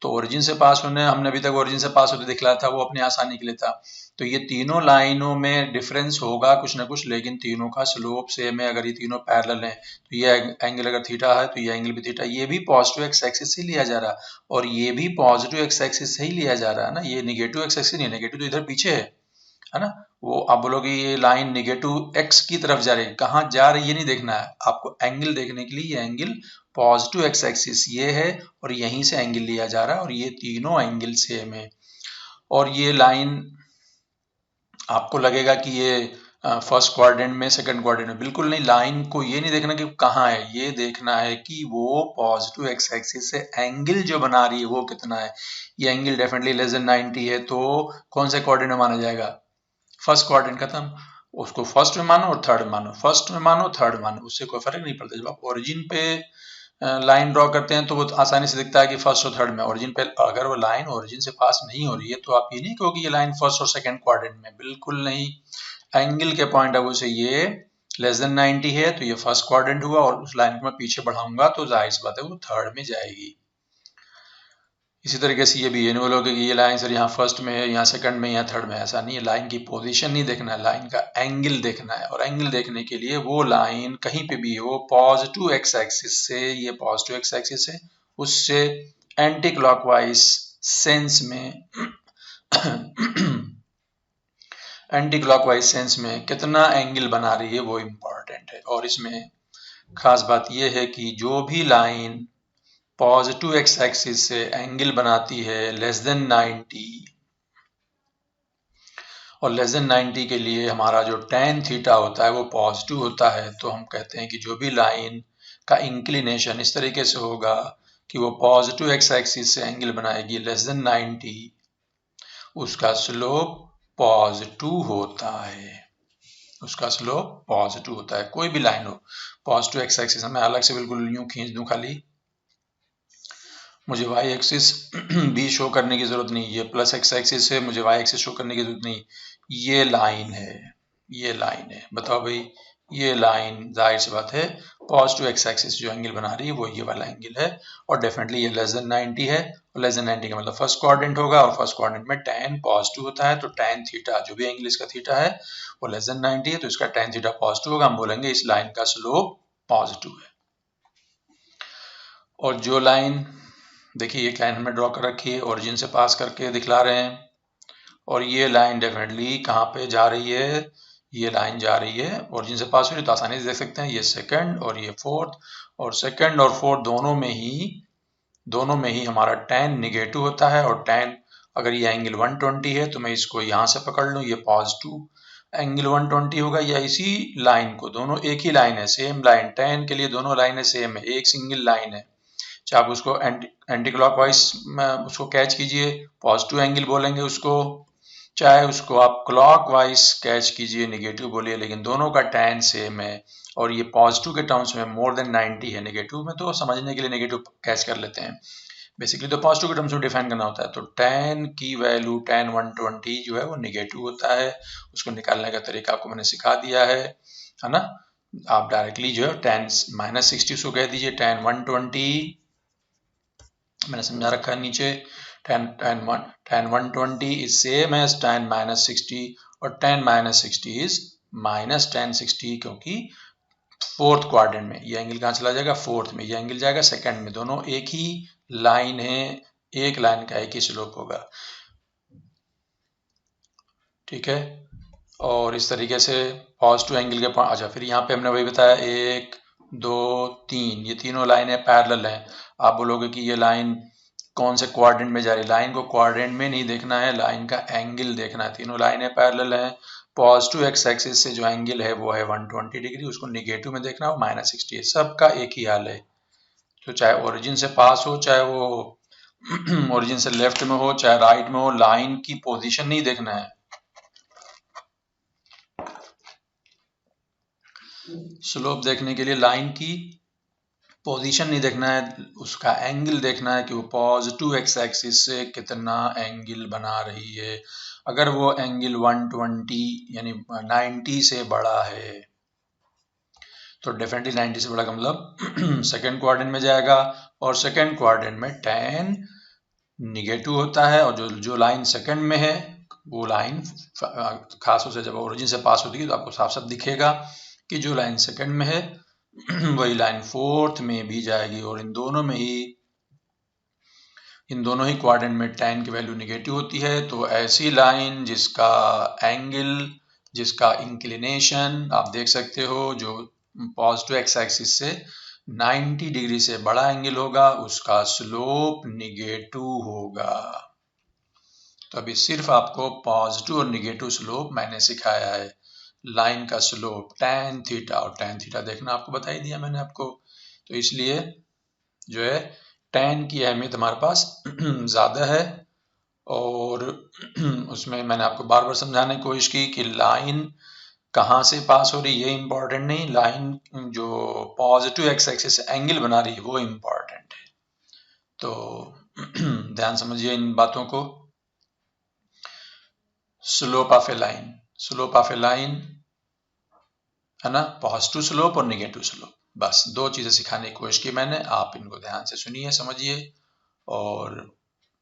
तो ओरिजिन से पास होने, हमने अभी तक ओरिजिन से पास होते दिखलाया था, वो अपनी आसानी के लिए था। तो ये तीनों लाइनों में डिफरेंस होगा कुछ ना कुछ, लेकिन तीनों का स्लोप सेम है। अगर ये तीनों पैरेलल हैं तो ये एंगल अगर थीटा है तो ये एंगल भी थीटा। ये भी पॉजिटिव एक्स एक्सिस से लिया जा रहा है और ये भी पॉजिटिव एक्स एक्सिस से ही लिया जा रहा है ना। ये निगेटिव एक्स एक्सिस नहीं, निगेटिव तो इधर पीछे है ना। वो आप बोलोगे ये लाइन निगेटिव एक्स की तरफ जा रही है, कहाँ जा रही है ये नहीं देखना है आपको, एंगल देखने के लिए ये एंगल पॉजिटिव एक्स एक्सिस ये है और यहीं से एंगल लिया जा रहा है, और ये तीनों एंगल सेम है। और ये लाइन आपको लगेगा कि ये फर्स्ट क्वाड्रेंट में, सेकंड क्वाड्रेंट में, बिल्कुल नहीं। लाइन को ये नहीं देखना कि कहाँ है, ये देखना है कि वो पॉजिटिव एक्स एक्सिस से एंगल जो बना रही है वो कितना है। ये एंगल डेफिनेटली लेस देन 90 है, तो कौन से क्वाड्रेंट में माना जाएगा? फर्स्ट क्वाड्रेंट खत्म। उसको फर्स्ट में मानो और थर्ड में मानो, फर्स्ट में मानो थर्ड मानो, उससे कोई फर्क नहीं पड़ता। जब आप ओरिजिन पे लाइन ड्रॉ करते हैं तो वो आसानी से दिखता है कि फर्स्ट और थर्ड में। ओरिजिन पे अगर वो लाइन ओरिजिन से पास नहीं हो रही है तो आप ये नहीं कहो कि ये लाइन फर्स्ट और सेकंड क्वाड्रेंट में, बिल्कुल नहीं। एंगल के पॉइंट ऑफ व्यू से ये लेस देन 90 है तो ये फर्स्ट क्वाड्रेंट हुआ, और उस लाइन को मैं पीछे बढ़ाऊंगा तो जाहिर सी बात है वो थर्ड में जाएगी। इसी तरीके से ये भी ये नहीं बोलोगे कि ये लाइन सर यहाँ फर्स्ट में है, यहाँ सेकंड में, यहाँ थर्ड में, ऐसा नहीं है। लाइन की पोजीशन नहीं देखना है, लाइन का एंगल देखना है। और एंगल देखने के लिए वो लाइन कहीं पे भी हो पॉजिटिव एक्स एक्सिस से, ये पॉजिटिव एक्स एक्सिस है, उससे एंटी क्लॉकवाइज सेंस में एंटी क्लॉकवाइज सेंस में कितना एंगल बना रही है वो इम्पोर्टेंट है। और इसमें खास बात यह है कि जो भी लाइन पॉजिटिव एक्स एक्सिस से एंगल बनाती है लेस देन 90, और लेस देन 90 के लिए हमारा जो tan थीटा होता है वो पॉजिटिव होता है, तो हम कहते हैं कि जो भी लाइन का इंक्लिनेशन इस तरीके से होगा कि वो पॉजिटिव एक्स एक्सिस से एंगल बनाएगी लेस देन 90, उसका स्लोप पॉजिटिव होता है। उसका स्लोप पॉजिटिव होता है। कोई भी लाइन हो पॉजिटिव एक्स एक्सिस, मैं अलग से बिल्कुल यूं खींच दूं, खाली मुझे वाई एक्सिस भी शो करने की जरूरत नहीं, ये प्लस एक्स एक्सिस है, मुझे वाई एक्सिस शो करने की जरूरत नहीं। ये लाइन है, ये लाइन है, बताओ भाई, ये लाइन जाहिर सी बात है पॉजिटिव एक्स एक्सिस जो एंगल बना रही है वो ये वाला एंगल है, और डेफिनेटली ये लेस देन 90 है। और लेस देन 90 का मतलब फर्स्ट क्वाड्रेंट होगा, और फर्स्ट क्वाड्रेंट में tan पॉजिटिव होता है, तो tan थीटा जो भी एंगल इसका थीटा है वो लेस देन 90 है, तो इसका tan थीटा पॉजिटिव होगा। हम बोलेंगे इस लाइन का स्लोप पॉजिटिव है। और जो लाइन, देखिए एक लाइन हमने ड्रॉ कर रखी है, ओरिजिन से पास करके दिखला रहे हैं, और ये लाइन डेफिनेटली कहाँ पे जा रही है? ये लाइन जा रही है ओरिजिन से पास हो रही है, तो आसानी से देख सकते हैं ये सेकंड और ये फोर्थ, और सेकंड और फोर्थ दोनों में ही हमारा tan निगेटिव होता है। और tan, अगर ये एंगल 120 है तो मैं इसको यहाँ से पकड़ लूँ, ये पॉजिटिव एंगल 120 होगा, या इसी लाइन को, दोनों एक ही लाइन है, सेम लाइन, tan के लिए दोनों लाइनें सेम है, एक सिंगल लाइन है, चाहे आप उसको एंटी क्लॉकवाइज उसको कैच कीजिए, पॉजिटिव एंगल बोलेंगे उसको, चाहे उसको आप क्लॉकवाइज कैच कीजिए, निगेटिव बोलिए, लेकिन दोनों का tan सेम है। और ये पॉजिटिव के टर्म्स में मोर देन 90 है, नेगेटिव में तो समझने के लिए नेगेटिव कैच कर लेते हैं, बेसिकली तो पॉजिटिव के टर्म्स में डिफाइन करना होता है। तो tan की वैल्यू tan 120 जो है वो निगेटिव होता है, उसको निकालने का तरीका आपको मैंने सिखा दिया है ना। आप डायरेक्टली जो है tan -60 उसको कह दीजिए, tan 120 मैंने समझा रखा है नीचे, tan 120 is same as tan -60, और tan -60 इज माइनस tan 60, क्योंकि फोर्थ क्वाड्रेंट में ये एंगल कहाँ चला जाएगा? फोर्थ में। ये एंगल जाएगा सेकंड में। दोनों एक ही लाइन है, एक लाइन का एक ही स्लोप होगा, ठीक है। और इस तरीके से पॉजिटिव एंगल के अच्छा, फिर यहाँ पे हमने वही बताया 1 2 3, ये तीनों लाइनें पैरेलल हैं। आप बोलोगे कि ये लाइन कौन से क्वाड्रेंट में जा रही है? लाइन को क्वाड्रेंट में नहीं देखना है, लाइन का एंगल देखना है। तीनों लाइनें पैरेलल हैं, पॉजिटिव एक्स एक्सिस से जो एंगल है वो है 120 डिग्री, उसको निगेटिव में देखना हो -60 है। सबका एक ही हाल है, तो चाहे ओरिजिन से पास हो, चाहे वो ओरिजिन से लेफ्ट में हो, चाहे राइट में हो, लाइन की पोजीशन नहीं देखना है। स्लोप देखने के लिए लाइन की पोजीशन नहीं देखना है, उसका एंगल देखना है कि वो पॉजिटिव एक्स एक्सिस से कितना एंगल बना रही है। अगर वो एंगल 120 यानी 90 से बड़ा है तो डेफिनेटली 90 से बड़ा का मतलब सेकेंड क्वाड्रेंट में जाएगा, और सेकेंड क्वाड्रेंट में tan निगेटिव होता है, और जो लाइन सेकेंड में है वो लाइन खासतौर से जब ओरिजिन से पास होती है तो आपको साफ साफ दिखेगा कि जो लाइन सेकेंड में है वही लाइन फोर्थ में भी जाएगी, और इन दोनों ही क्वाड्रेंट में tan की वैल्यू निगेटिव होती है। तो ऐसी लाइन जिसका एंगल, जिसका इंक्लिनेशन आप देख सकते हो, जो पॉजिटिव एक्स एक्सिस से 90 डिग्री से बड़ा एंगल होगा, उसका स्लोप निगेटिव होगा। तो अभी सिर्फ आपको पॉजिटिव और निगेटिव स्लोप मैंने सिखाया है। लाइन का स्लोप tan थीटा, और tan थीटा देखना आपको बता ही दिया मैंने आपको। तो इसलिए जो है tan की अहमियत हमारे पास ज़्यादा है, और उसमें मैंने आपको बार बार समझाने की कोशिश की कि लाइन कहाँ से पास हो रही है ये इम्पोर्टेंट नहीं, लाइन जो पॉजिटिव एक्स एक्सिस से एंगल बना रही है वो इम्पोर्टेंट है। तो ध्यान समझिए इन बातों को। Slope of a line, slope of a line है ना, पॉजिटिव स्लोप और निगेटिव स्लोप, बस दो चीजें सिखाने की कोशिश की मैंने। आप इनको ध्यान से सुनिए, समझिए, और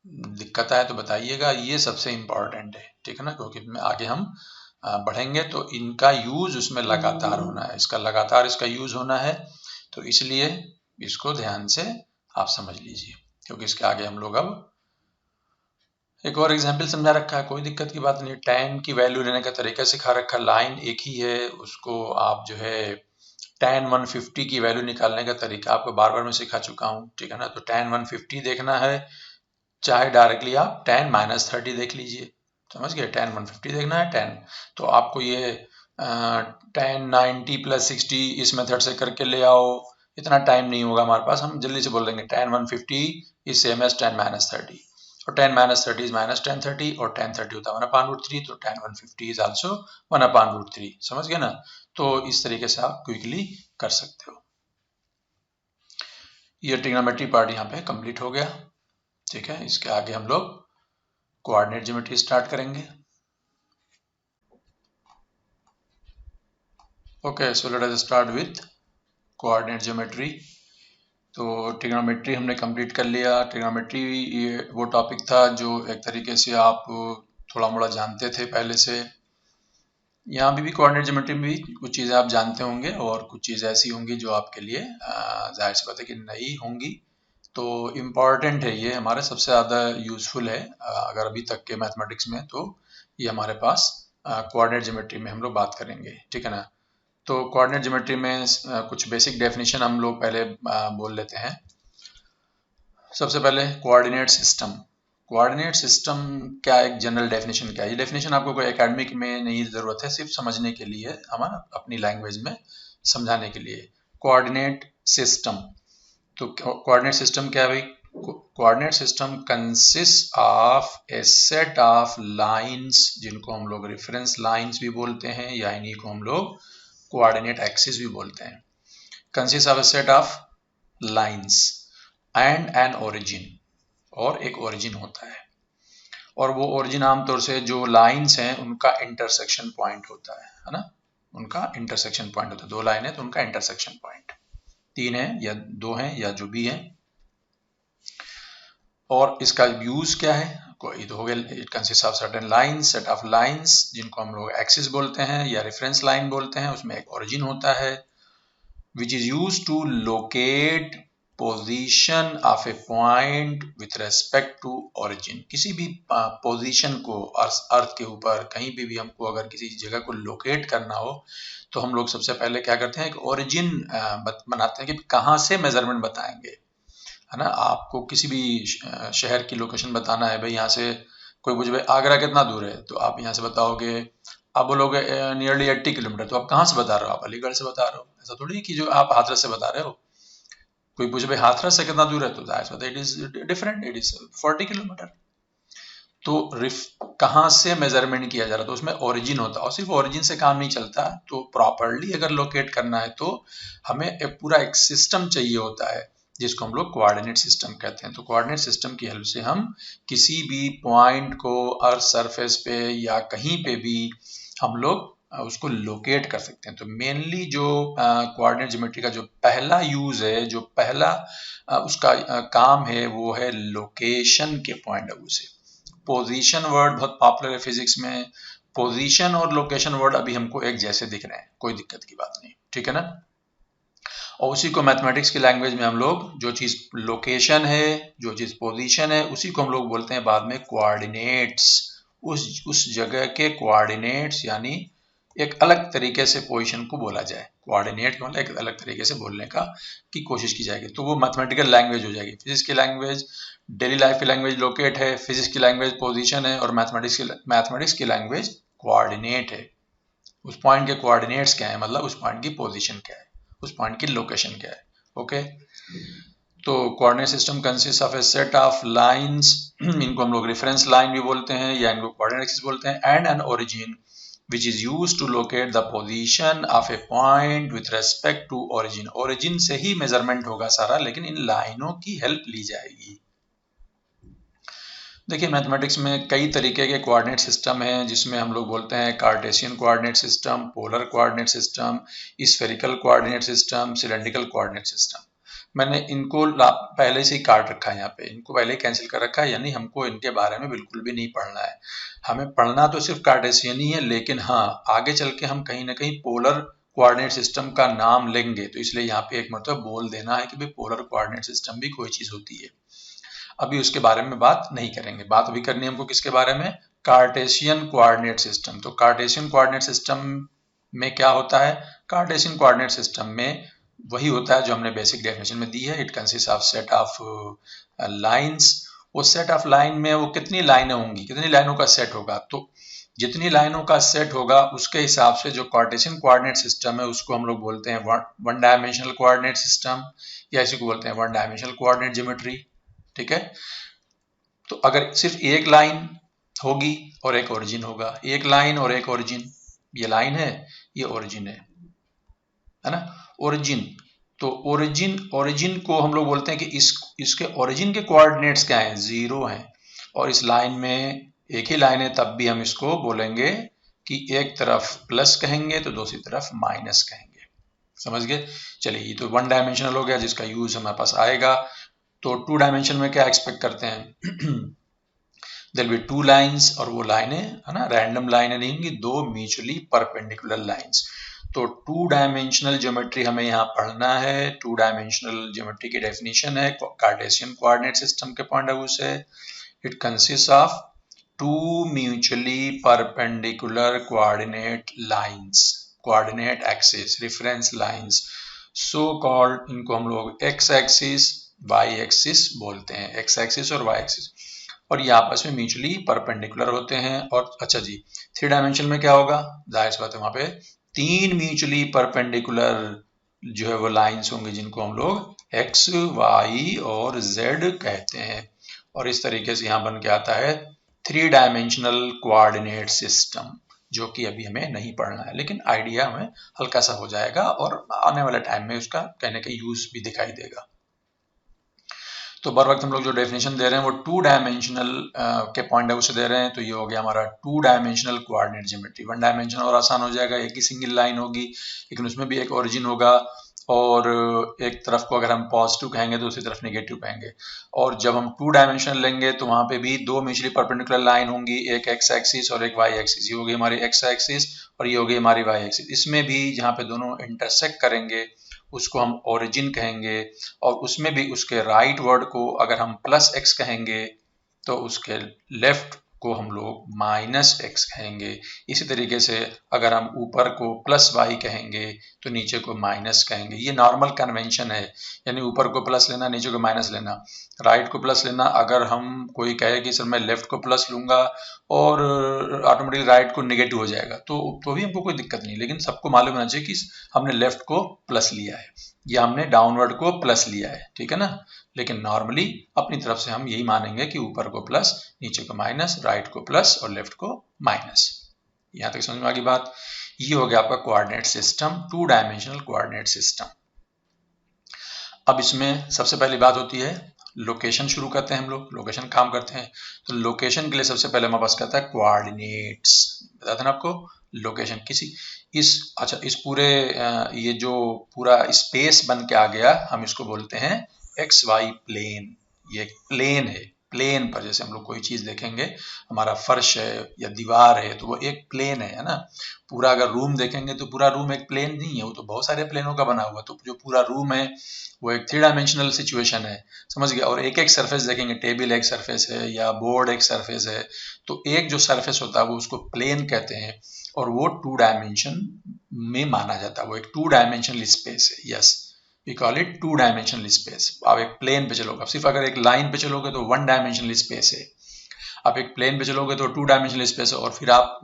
दिक्कत आए तो बताइएगा, ये सबसे इम्पोर्टेंट है, ठीक है ना, क्योंकि आगे हम बढ़ेंगे तो इनका यूज उसमें लगातार होना है, इसका लगातार इसका यूज होना है। तो इसलिए इसको ध्यान से आप समझ लीजिए, क्योंकि इसके आगे हम लोग अब एक और एग्जाम्पल समझा रखा है, कोई दिक्कत की बात नहीं। tan की वैल्यू लेने का तरीका सिखा रखा, लाइन एक ही है, उसको आप जो है tan 150 की वैल्यू निकालने का तरीका आपको बार बार मैं सिखा चुका हूँ, ठीक है ना। तो tan 150 देखना है, चाहे डायरेक्टली आप tan -30 देख लीजिए, समझ गए। tan 150 देखना है, tan, तो आपको ये tan 90 + 60 इस मेथड से करके ले आओ, इतना टाइम नहीं होगा हमारे पास, हम जल्दी से बोल देंगे tan 150 is same as tan -30, और tan -30 इज -tan 30, और tan 30 होता है 1/√3, तो tan 150 इज आल्सो 1/√3, समझ गए ना। तो इस तरीके से आप क्विकली कर सकते हो। ये ट्रिग्नोमेट्री पार्ट यहाँ पे कंप्लीट हो गया, ठीक है। इसके आगे हम लोग कोऑर्डिनेट ज्योमेट्री स्टार्ट करेंगे। Okay, so let us start with coordinate geometry. तो ट्रिग्नोमेट्री हमने कंप्लीट कर लिया। ट्रिग्नोमेट्री ये वो टॉपिक था जो एक तरीके से आप थोड़ा मोड़ा जानते थे पहले से। यहाँ भी कोऑर्डिनेट ज्योमेट्री में भी कुछ चीज़ें आप जानते होंगे, और कुछ चीज़ें ऐसी होंगी जो आपके लिए जाहिर सी बात है कि नई होंगी। तो इम्पॉर्टेंट है, ये हमारे सबसे ज़्यादा यूज़फुल है अगर अभी तक के मैथमेटिक्स में, तो ये हमारे पास कोऑर्डिनेट ज्योमेट्री में हम लोग बात करेंगे, ठीक है ना। तो कोऑर्डिनेट ज्योमेट्री में कुछ बेसिक डेफिनेशन हम लोग पहले बोल लेते हैं। सबसे पहले कोऑर्डिनेट सिस्टम। कोऑर्डिनेट सिस्टम क्या, एक जनरल डेफिनेशन क्या है, ये डेफिनेशन आपको कोई एकेडमिक में नहीं ज़रूरत है, सिर्फ समझने के लिए, हमारा अपनी लैंग्वेज में समझाने के लिए। कोऑर्डिनेट सिस्टम, तो कोऑर्डिनेट सिस्टम क्या है भाई? Coordinate system consist of a set of lines, जिनको हम लोग रेफरेंस लाइंस भी बोलते हैं, या इन्हीं को हम लोग कोऑर्डिनेट एक्सिस भी बोलते हैं। Consist of a set of lines and an origin, और एक ओरिजिन होता है, और वो ओरिजिन आमतौर से जो लाइंस हैं उनका इंटरसेक्शन पॉइंट होता है ना, उनका इंटरसेक्शन पॉइंट होता है। दो लाइन है तो उनका इंटरसेक्शन पॉइंट, तीन है या दो है या जो भी है। और इसका यूज क्या है, कोई तो हो गया, it consist of certain lines, set of lines, जिनको हम लोग एक्सिस बोलते हैं या रेफरेंस लाइन बोलते हैं, उसमें एक ओरिजिन होता है, which is used to locate position of a point with respect to origin। किसी भी पोजीशन को अर्थ के ऊपर कहीं पे भी हमको अगर किसी जगह को लोकेट करना हो, तो हम लोग सबसे पहले क्या करते हैं, एक ओरिजिन बनाते हैं कि कहाँ से मेजरमेंट बताएंगे, है ना। आपको किसी भी शहर की लोकेशन बताना है, भाई यहाँ से कोई पूछे भाई आगरा कितना दूर है, तो आप यहाँ से बताओगे, आप बोलोगे नियरली 80 किलोमीटर, तो आप कहाँ से बता रहे हो, आप अलीगढ़ से बता रहे हो, ऐसा थोड़ी कि जो आप हाथरस से बता रहे हो। कोई पूछे भाई हाथरस से कितना दूर है, तो it is different, it is 40 kilometre. तो कहाँ से मेजरमेंट किया जा रहा है, तो उसमें ओरिजिन होता है, और सिर्फ ओरिजिन से काम नहीं चलता। तो प्रॉपरली अगर लोकेट करना है तो हमें एक पूरा एक सिस्टम चाहिए होता है, जिसको हम लोग कोऑर्डिनेट सिस्टम कहते हैं। तो कोऑर्डिनेट सिस्टम की हेल्प से हम किसी भी पॉइंट को अर्थ सरफेस पे या कहीं पे भी हम लोग उसको लोकेट कर सकते हैं। तो मेनली जो कोऑर्डिनेट ज्योमेट्री का जो पहला यूज है, जो पहला उसका काम है, वो है लोकेशन के पॉइंट ऑफ व्यू से। पोजीशन वर्ड बहुत पॉपुलर है फिजिक्स में, पोजीशन और लोकेशन वर्ड अभी हमको एक जैसे दिख रहे हैं, कोई दिक्कत की बात नहीं, ठीक है ना। और उसी को मैथमेटिक्स की लैंग्वेज में हम लोग, जो चीज लोकेशन है, जो चीज पोजीशन है, उसी को हम लोग बोलते हैं बाद में कोऑर्डिनेट्स। उस जगह के कोऑर्डिनेट्स, यानी एक अलग तरीके से पोजीशन को बोला जाए, कोऑर्डिनेट मतलब एक अलग तरीके से बोलने का की कोशिश की जाएगी, तो वो मैथमेटिकल लैंग्वेज हो जाएगी। फिजिक्स की लैंग्वेज डेली लाइफ की लैंग्वेज लोकेट है, फिजिक्स की लैंग्वेज पोजीशन है, और मैथमेटिक्स की लैंग्वेज कोऑर्डिनेट है। उस पॉइंट के कोऑर्डिनेट्स क्या है, मतलब उस पॉइंट की पोजीशन क्या है, उस पॉइंट की लोकेशन क्या है। ओके, तो coordinate system consist of a set of lines, इनको हम लोग रेफरेंस लाइन भी बोलते हैं या इनको कोऑर्डिनेट एक्सिस बोलते हैं, and an origin which is used to locate the position of a point with respect to origin। origin से ही मेजरमेंट होगा सारा, लेकिन इन लाइनों की हेल्प ली जाएगी। देखिए मैथमेटिक्स में कई तरीके के कोऑर्डिनेट सिस्टम हैं, जिसमें हम लोग बोलते हैं Cartesian coordinate system, polar coordinate system, spherical coordinate system, cylindrical coordinate system. मैंने इनको पहले से ही काट रखा है, यहाँ पे इनको पहले ही कैंसिल कर रखा है, यानी हमको इनके बारे में बिल्कुल भी नहीं पढ़ना है। हमें पढ़ना तो सिर्फ कार्टेशियन ही है, लेकिन हाँ आगे चल के हम कहीं ना कहीं पोलर कोऑर्डिनेट सिस्टम का नाम लेंगे, तो इसलिए यहाँ पे एक मतलब बोल देना है कि भाई पोलर कोऑर्डिनेट सिस्टम भी कोई चीज होती है। अभी उसके बारे में बात नहीं करेंगे, बात अभी करनी है हमको किसके बारे में, कार्टेशियन कोऑर्डिनेट सिस्टम। तो कार्टेशियन कोऑर्डिनेट सिस्टम में क्या होता है, कार्टेशियन कोऑर्डिनेट सिस्टम में वही होता है जो हमने बेसिक डेफिनेशन में दी है। It consist of set of lines. वो सेट ऑफ लाइन में वो कितनी लाइनें होंगी, कितनी लाइनों का सेट होगा, तो जितनी लाइनों का सेट होगा उसके हिसाब से जो कार्टेशियन कोऑर्डिनेट सिस्टम है उसको हम लोग बोलते हैं वन डायमेंशनल कोऑर्डिनेट सिस्टम, या इसी को बोलते हैं वन डायमेंशनल कोऑर्डिनेट ज्योमेट्री। ठीक है, तो अगर सिर्फ एक लाइन होगी और एक ओरिजिन होगा, एक लाइन और एक ओरिजिन, ये लाइन है ये ओरिजिन है ना, ओरिजिन। तो ओरिजिन को हम लोग बोलते हैं कि इसके ओरिजिन के कोऑर्डिनेट्स क्या हैं, 0 हैं, और इस लाइन में एक ही लाइन है, तब भी हम इसको बोलेंगे कि एक तरफ प्लस कहेंगे तो दूसरी तरफ माइनस कहेंगे। समझ गए? चलिए, ये तो वन डायमेंशनल हो गया जिसका यूज हमारे पास आएगा। तो टू डायमेंशन में क्या एक्सपेक्ट करते हैं, देयर बी टू लाइंस, और वो लाइनें है ना रैंडम लाइनें नहीं होंगी, दो म्यूचुअली परपेंडिकुलर लाइंस। तो टू डायमेंशनल ज्योमेट्री हमें यहाँ पढ़ना है। टू डायमेंशनल ज्योमेट्री की डेफिनेशन है कार्टेशियन कोऑर्डिनेट सिस्टम के पॉइंट ऑफ व्यू से, it consist of two mutually perpendicular coordinate lines, coordinate axis, reference lines, so called, इनको हम लोग एक्स एक्सिस वाई एक्सिस बोलते हैं, एक्स एक्सिस और वाई एक्सिस, और ये आपस में म्यूचुअली परपेंडिकुलर होते हैं। और अच्छा जी, थ्री डायमेंशन में क्या होगा, जाहिर सी बात है वहां पे तीन म्यूचुअली परपेंडिकुलर जो है वो लाइंस होंगे, जिनको हम लोग एक्स वाई और जेड कहते हैं। और इस तरीके से यहाँ बन के आता है थ्री डायमेंशनल कोऑर्डिनेट सिस्टम, जो कि अभी हमें नहीं पढ़ना है, लेकिन आइडिया हमें हल्का सा हो जाएगा और आने वाले टाइम में उसका कहने का यूज भी दिखाई देगा। तो बर वक्त हम लोग जो डेफिनेशन दे रहे हैं वो टू डायमेंशनल के पॉइंट ऑफ व्यू से दे रहे हैं। तो ये हो गया हमारा two dimensional coordinate geometry. One dimension और आसान हो जाएगा, एक ही सिंगल लाइन होगी, लेकिन उसमें भी एक ओरिजिन होगा, और एक तरफ को अगर हम पॉजिटिव कहेंगे तो दूसरी तरफ नेगेटिव कहेंगे। और जब हम टू डायमेंशनल लेंगे तो वहां पे भी दो म्यूचुअली परपेंडिकुलर लाइन होंगी, एक एक्स एक्सिस और एक वाई एक्सिस। ये होगी हमारी एक्स एक्सिस और ये होगी हमारी वाई एक्सिस। इसमें भी जहाँ पे दोनों इंटरसेक्ट करेंगे उसको हम ओरिजिन कहेंगे, और उसमें भी उसके राइट वर्ड को अगर हम प्लस एक्स कहेंगे तो उसके लेफ्ट को हम लोग माइनस एक्स कहेंगे। इसी तरीके से अगर हम ऊपर को प्लस वाई कहेंगे तो नीचे को माइनस कहेंगे। ये नॉर्मल कन्वेंशन है, यानी ऊपर को प्लस लेना, नीचे को माइनस लेना, राइट को प्लस लेना। अगर हम कोई कहे कि सर मैं लेफ्ट को प्लस लूंगा और ऑटोमेटिकली राइट को नेगेटिव हो जाएगा, तो भी हमको कोई दिक्कत नहीं, लेकिन सबको मालूम होना चाहिए कि हमने लेफ्ट को प्लस लिया है या हमने डाउनवर्ड को प्लस लिया है, ठीक है ना। लेकिन नॉर्मली अपनी तरफ से हम यही मानेंगे कि ऊपर को प्लस, नीचे को माइनस, राइट को प्लस और लेफ्ट को माइनस। यहां तक समझ में आ गई बात। ये हो गया आपका coordinate system, two dimensional coordinate system. अब इसमें सबसे पहली बात होती है लोकेशन। शुरू करते हैं हम लोग, लोकेशन काम करते हैं। तो लोकेशन के लिए सबसे पहले हमारे पास कहता है कोऑर्डिनेट्स। बताया था ना आपको, लोकेशन किसी इस पूरे ये जो पूरा स्पेस बन के आ गया, हम इसको बोलते हैं एक्स वाई प्लेन। ये एक प्लेन है, प्लेन पर, जैसे हम लोग कोई चीज देखेंगे, हमारा फर्श है या दीवार है तो वो एक प्लेन है ना। पूरा अगर रूम देखेंगे तो पूरा रूम एक प्लेन नहीं है, वो तो बहुत सारे प्लेनों का बना हुआ। तो जो पूरा रूम है वो एक 3 डायमेंशनल सिचुएशन है, समझ गया। और एक एक सरफेस देखेंगे, टेबल एक सरफेस है या बोर्ड एक सरफेस है, तो एक जो सरफेस होता है वो उसको प्लेन कहते हैं और वो 2 डायमेंशन में माना जाता है। वो एक 2 डायमेंशनल स्पेस है। Yes, we call it 2 dimensional space. आप एक प्लेन पे चलोगे, सिर्फ अगर एक लाइन पे चलोगे तो 1 डायमेंशनल स्पेस है। आप एक प्लेन पे चलोगे तो 2 डायमेंशनल स्पेस है, और फिर आप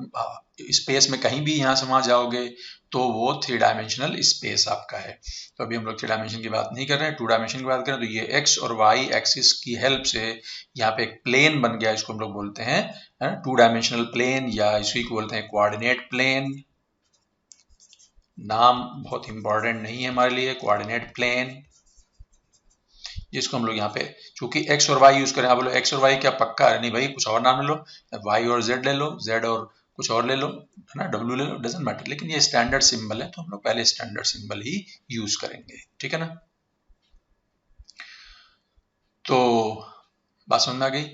स्पेस में कहीं भी यहाँ से वहां जाओगे तो वो 3 डायमेंशनल स्पेस आपका है। तो अभी हम लोग 3 डायमेंशन की बात नहीं कर रहे हैं, 2 डायमेंशन की बात करें तो ये एक्स और वाई एक्सिस की हेल्प से यहाँ पे एक प्लेन बन गया, इसको हम लोग बोलते हैं 2 डायमेंशनल प्लेन, या इसी को बोलते हैं कोऑर्डिनेट प्लेन। नाम बहुत इंपॉर्टेंट नहीं है हमारे लिए, कोऑर्डिनेट प्लेन, जिसको हम लोग यहाँ पे चूंकि एक्स और वाई यूज करें। आप बोलो एक्स और वाई क्या पक्का है? नहीं भाई, कुछ और नाम ले लो, वाई और जेड ले लो, जेड और कुछ और ले लो, है ना, डब्ल्यू ले लो, डजेंट मैटर। लेकिन ये स्टैंडर्ड सिंबल है तो हम लोग पहले स्टैंडर्ड सिंबल ही यूज करेंगे, ठीक है ना। तो बात समझ में आ गई।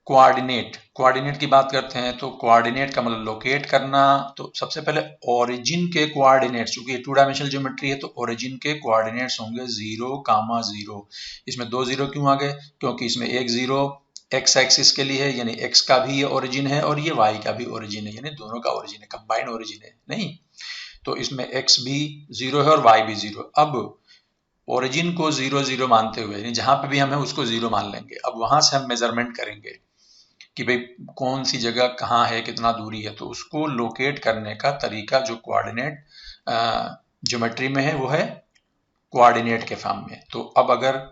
कोऑर्डिनेट की बात करते हैं तो कोऑर्डिनेट का मतलब लोकेट करना। तो सबसे पहले ओरिजिन के कोऑर्डिनेट्स, क्योंकि 2 डायमेंशनल ज्योमेट्री है तो ओरिजिन के कोऑर्डिनेट्स होंगे 0, 0। इसमें 2 0 क्यों आ गए? क्योंकि इसमें एक 0 एक्स एक्सिस के लिए है, यानी एक्स का भी ये ओरिजिन है और ये वाई का भी ओरिजिन है, यानी दोनों का ओरिजिन है, कंबाइंड ओरिजिन है नहीं। तो इसमें एक्स भी 0 है और वाई भी 0। अब ओरिजिन को 0, 0 मानते हुए, यानी जहां पे भी हम है उसको 0 मान लेंगे। अब वहां से हम मेजरमेंट करेंगे कि भाई कौन सी जगह कहाँ है, कितना दूरी है। तो उसको लोकेट करने का तरीका जो कोऑर्डिनेट ज्योमेट्री में है वो है कोऑर्डिनेट के फॉर्म में। तो अब अगर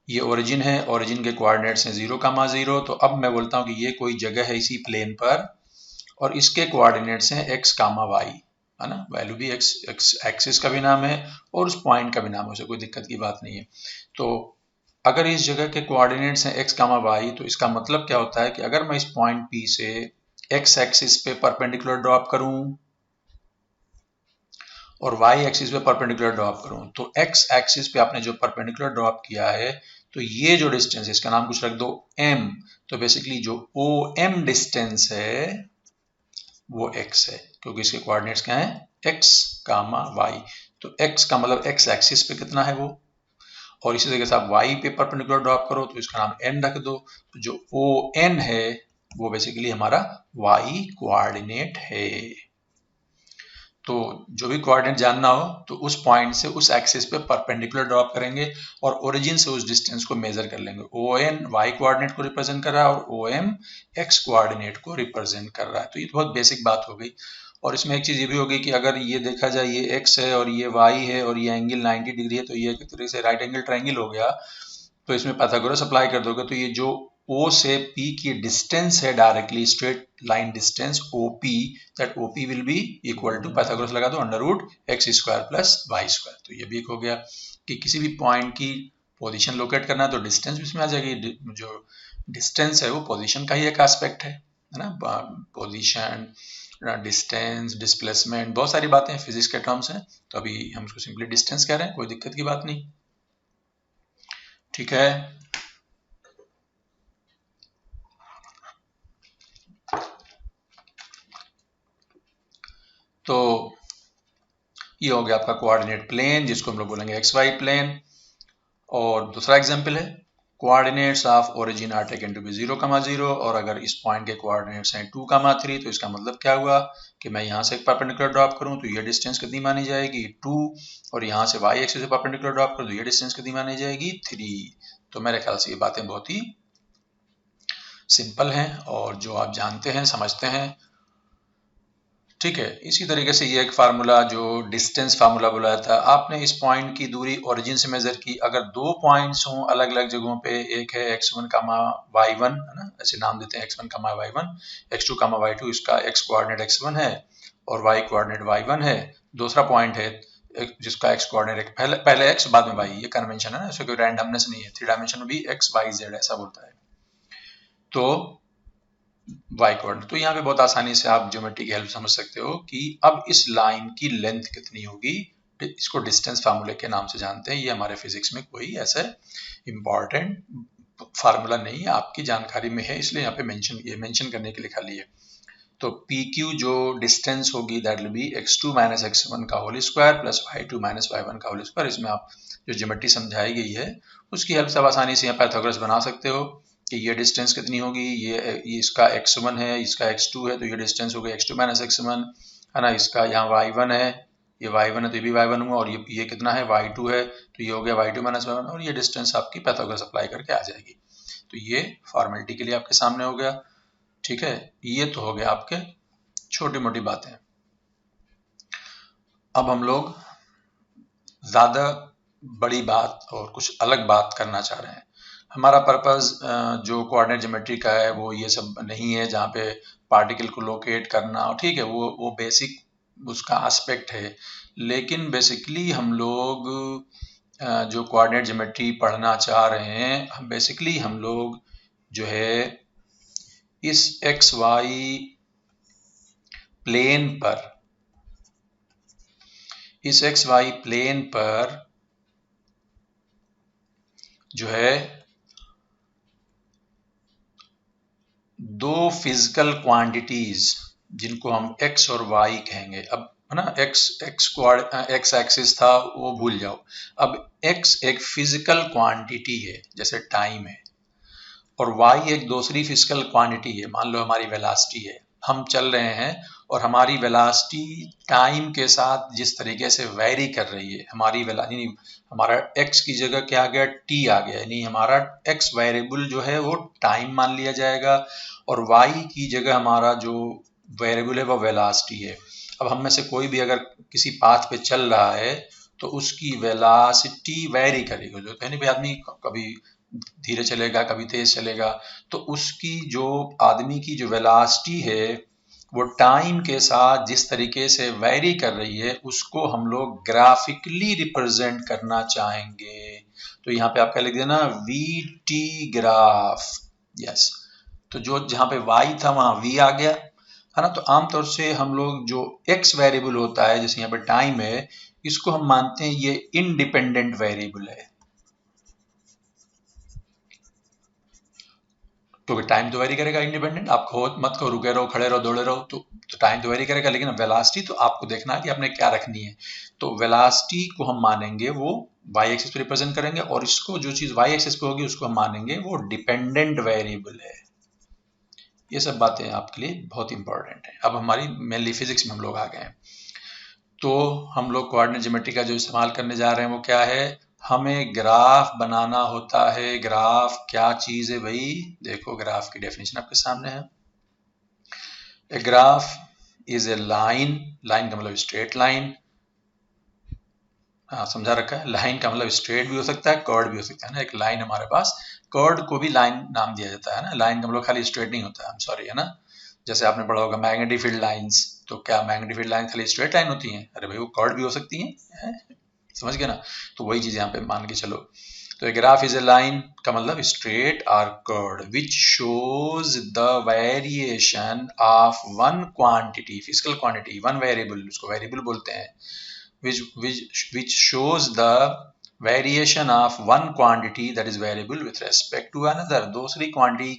ये ओरिजिन है, ओरिजिन के कोऑर्डिनेट्स हैं 0, 0, तो अब मैं बोलता हूँ कि ये कोई जगह है इसी प्लेन पर और इसके कोऑर्डिनेट्स हैं x, y, है ना। वैल्यू भी x एक्सिस का भी नाम है और उस पॉइंट का भी नाम है, उसे कोई दिक्कत की बात नहीं है। तो अगर इस जगह के कोऑर्डिनेट्स हैं x, y, तो इसका मतलब क्या होता है कि अगर मैं इस पॉइंट P से x एक्सिस पे परपेंडिकुलर ड्रॉप करूं और y एक्सिस पे परपेंडिकुलर ड्रॉप करूं, तो x एक्सिस पे आपने जो परपेंडिकुलर ड्रॉप किया है तो ये जो डिस्टेंस है इसका नाम कुछ रख दो m। तो बेसिकली जो OM डिस्टेंस है वो x है, क्योंकि इसके कोऑर्डिनेट्स क्या हैं x, y। तो x का मतलब x एक्सिस पे कितना है वो, और इसी तरीके से आप y पे परपेंडिकुलर ड्रॉप करो तो इसका नाम n रख दो। तो जो ON है वो बेसिकली हमारा y कोऑर्डिनेट है। तो जो भी कोऑर्डिनेट जानना हो तो उस पॉइंट से उस एक्सिस पे परपेंडिकुलर ड्रॉप करेंगे और ओरिजिन से उस डिस्टेंस को मेजर कर लेंगे। ON y कोऑर्डिनेट को रिप्रेजेंट कर रहा है और OM x कोऑर्डिनेट को रिप्रेजेंट कर रहा है। तो ये बहुत बेसिक बात हो गई। और इसमें एक चीज ये भी होगी कि अगर ये देखा जाए ये x है और ये y है और ये एंगल 90 डिग्री है तो ये एक तरीके से राइट एंगल ट्रायंगल हो गया। तो इसमें पाइथागोरस अप्लाई कर दोगे तो ये जो O से P की डिस्टेंस है, directly straight line distance OP, that OP will be equal to, Pythagoras लगा दो, under root x square plus y square. तो ये भी एक हो गया कि किसी भी पॉइंट की पोजीशन लोकेट करना है तो डिस्टेंस भी इसमें आ जाएगी। जो डिस्टेंस है वो पोजीशन का ही एक एस्पेक्ट है ना। पोजीशन, डिस्टेंस, डिस्प्लेसमेंट, बहुत सारी बातें फिजिक्स के टर्म्स हैं। तो अभी हम इसको सिंपली डिस्टेंस कह रहे हैं, कोई दिक्कत की बात नहीं, ठीक है। तो ये हो गया आपका कोऑर्डिनेट प्लेन, जिसको हम लोग बोलेंगे एक्स वाई प्लेन। और दूसरा एग्जांपल है coordinates of origin are taken to be 0, 0, और अगर इस पॉइंट के कोऑर्डिनेट्स हैं 2, 3, तो इसका मतलब क्या हुआ कि मैं यहाँ से एक परपेंडिकुलर ड्रॉप करूँ तो ये डिस्टेंस कितनी मानी जाएगी 2, और यहाँ से y एक्सिस से परपेंडिकुलर ड्रॉप करूँ तो ये डिस्टेंस कितनी मानी जाएगी 3। तो मेरे ख्याल से ये बातें बहुत ही सिंपल हैं और जो आप जानते हैं, समझते हैं, ठीक है। इसी तरीके से ये एक फार्मूला जो डिस्टेंस फार्मूला बुलाया था, आपने इस पॉइंट की दूरी ओरिजिन से मेजर की। अगर 2 पॉइंट्स हों अलग अलग जगहों पे, एक है x1, y1, है ना, ऐसे नाम देते हैं x1, y1, x2, y2, इसका x कोऑर्डिनेट x1 है और y कोऑर्डिनेट y1 है। दूसरा पॉइंट है जिसका x कोऑर्डिनेट पहले x बाद में y, ये कन्वेंशन है ना, इसमें कोई रैंडमनेस नहीं है। 3 डायमेंशन में भी x y z ऐसा बोलता है। तो y कोऑर्डिनेट, तो यहाँ पे बहुत आसानी से आप ज्योमेट्री की हेल्प समझ सकते हो कि अब इस लाइन की लेंथ कितनी होगी। इसको डिस्टेंस फार्मूले के नाम से जानते हैं। ये हमारे फिजिक्स में कोई ऐसा इम्पॉर्टेंट फार्मूला नहीं है, आपकी जानकारी में है, इसलिए यहाँ पे मेंशन करने के लिए खाली है। तो PQ जो डिस्टेंस होगी that will be x2 minus x1 का whole square plus y2 minus y1 का होल स्क्वायर। इसमें आप जो ज्योमेट्री समझाई गई है उसकी हेल्प से आप आसानी से यहाँ पाइथागोरस बना सकते हो कि ये डिस्टेंस कितनी होगी, ये इसका x1 है, इसका x2 है, तो ये डिस्टेंस हो गया x2 माइनस x1 है ना। इसका यहाँ y1 है, ये y1 है तो ये भी y1 हुआ, और ये कितना है y2 है, तो ये हो गया y2 माइनस y1, और ये डिस्टेंस आपकी पाइथागोरस अप्लाई करके आ जाएगी। तो ये फॉर्मेलिटी के लिए आपके सामने हो गया, ठीक है। ये तो हो गया आपके छोटी मोटी बातें। अब हम लोग ज्यादा बड़ी बात और कुछ अलग बात करना चाह रहे हैं। हमारा पर्पस जो कोऑर्डिनेट ज्योमेट्री का है वो ये सब नहीं है जहाँ पे पार्टिकल को लोकेट करना, और ठीक है वो बेसिक उसका एस्पेक्ट है, लेकिन बेसिकली हम लोग जो कोऑर्डिनेट ज्योमेट्री पढ़ना चाह रहे हैं, बेसिकली हम लोग जो है इस एक्स वाई प्लेन पर, इस एक्स वाई प्लेन पर जो है दो फिजिकल क्वांटिटीज जिनको हम x और y कहेंगे। अब है ना, x एक्सिस था वो भूल जाओ, अब x एक फिजिकल क्वांटिटी है जैसे टाइम है, और y एक दूसरी फिजिकल क्वांटिटी है, मान लो हमारी वेलोसिटी है। हम चल रहे हैं और हमारी वेलोसिटी टाइम के साथ जिस तरीके से वेरी कर रही है, हमारी वेलोसिटी, हमारा x की जगह क्या आ गया, t आ गया, यानी हमारा x वेरिएबल जो है वो टाइम मान लिया जाएगा, और y की जगह हमारा जो वेरिएबल है वो वेलोसिटी है। अब हम में से कोई भी अगर किसी पाथ पे चल रहा है तो उसकी वेलोसिटी वेरी करेगी, जो यानी भी आदमी कभी धीरे चलेगा कभी तेज चलेगा, तो उसकी जो आदमी की जो वेलोसिटी है वो टाइम के साथ जिस तरीके से वेरी कर रही है उसको हम लोग ग्राफिकली रिप्रेजेंट करना चाहेंगे। तो यहाँ पे आप क्या लिख देना, VT ग्राफ, यस। तो जो जहाँ पे y था वहां v आ गया, है ना। तो आमतौर से हम लोग जो x वेरिएबल होता है, जैसे यहाँ पे टाइम है, इसको हम मानते हैं ये इंडिपेंडेंट वेरिएबल है, क्योंकि टाइम तो वेरी करेगा इंडिपेंडेंट। आप खो मत करो, रुके रहो, खड़े रहो, दौड़े रहो, तो टाइम तो वेरी करेगा, लेकिन वेलोसिटी तो आपको देखना है कि आपने क्या रखनी है। तो वेलोसिटी को हम मानेंगे वो y एक्सिस पे रिप्रेजेंट करेंगे, और इसको जो चीज y एक्सिस पे होगी उसको हम मानेंगे वो डिपेंडेंट वेरिएबल है। ये सब बातें आपके लिए बहुत इंपॉर्टेंट है। अब हमारी मेनली फिजिक्स में हम लोग आ गए हैं, तो हम लोग कोऑर्डिनेट ज्योमेट्री का जो इस्तेमाल करने जा रहे हैं वो क्या है, हमें ग्राफ बनाना होता है। ग्राफ क्या चीज है भाई, देखो ग्राफ की डेफिनेशन आपके सामने है। ए graph is a line, line का मतलब स्ट्रेट लाइन, हाँ समझा रखा है। लाइन का मतलब स्ट्रेट भी हो सकता है, कर्ड भी हो सकता है ना। एक लाइन हमारे पास, कर्ड को भी लाइन नाम दिया जाता है ना। लाइन का मतलब खाली स्ट्रेट नहीं होता है, सॉरी, है ना। जैसे आपने पढ़ा होगा मैग्नेटिक फील्ड लाइंस, तो क्या मैग्नेटिक फील्ड लाइन खाली स्ट्रेट लाइन होती हैं? अरे भाई वो कर्ड भी हो सकती हैं, समझ गए ना। तो वही चीज यहाँ पे मान के चलो। तो a graph is a line का मतलब स्ट्रेट और curve which shows the variation of one quantity, physical quantity, one variable, उसको वेरिएबल बोलते हैं, which shows the variation of one quantity that is variable with respect to another। दूसरी quantity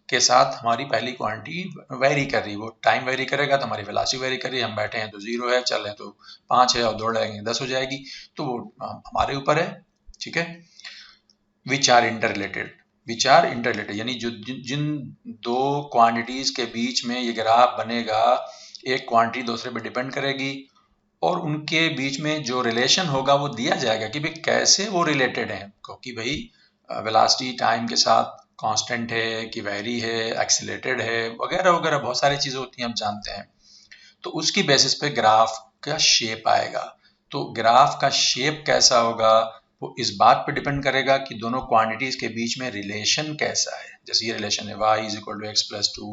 के साथ हमारी पहली क्वांटिटी वेरी कर रही है, वो टाइम वेरी करेगा तो हमारी वेलोसिटी वेरी कर रही है। हम बैठे हैं तो 0 है, चल रहे हैं तो 5 है, और दौड़ रहेंगे 10 हो जाएगी, तो वो हमारे ऊपर है, ठीक है। विच आर इंटररिलेटेड, यानी जो जिन दो क्वांटिटीज के बीच में ये ग्राफ बनेगा, एक क्वांटिटी दूसरे पे डिपेंड करेगी, और उनके बीच में जो रिलेशन होगा वो दिया जाएगा कि भाई कैसे वो रिलेटेड हैं, क्योंकि भाई वेलोसिटी टाइम के साथ कांस्टेंट है कि वेरी है, एक्सीलरेटेड है, वगैरह वगैरह बहुत सारी चीजें होती हैं, हम जानते हैं। तो उसकी बेसिस पे ग्राफ का शेप आएगा। तो ग्राफ का शेप कैसा होगा वो इस बात पे डिपेंड करेगा कि दोनों क्वांटिटीज के बीच में रिलेशन कैसा है। जैसे ये रिलेशन है y is equal to x plus 2,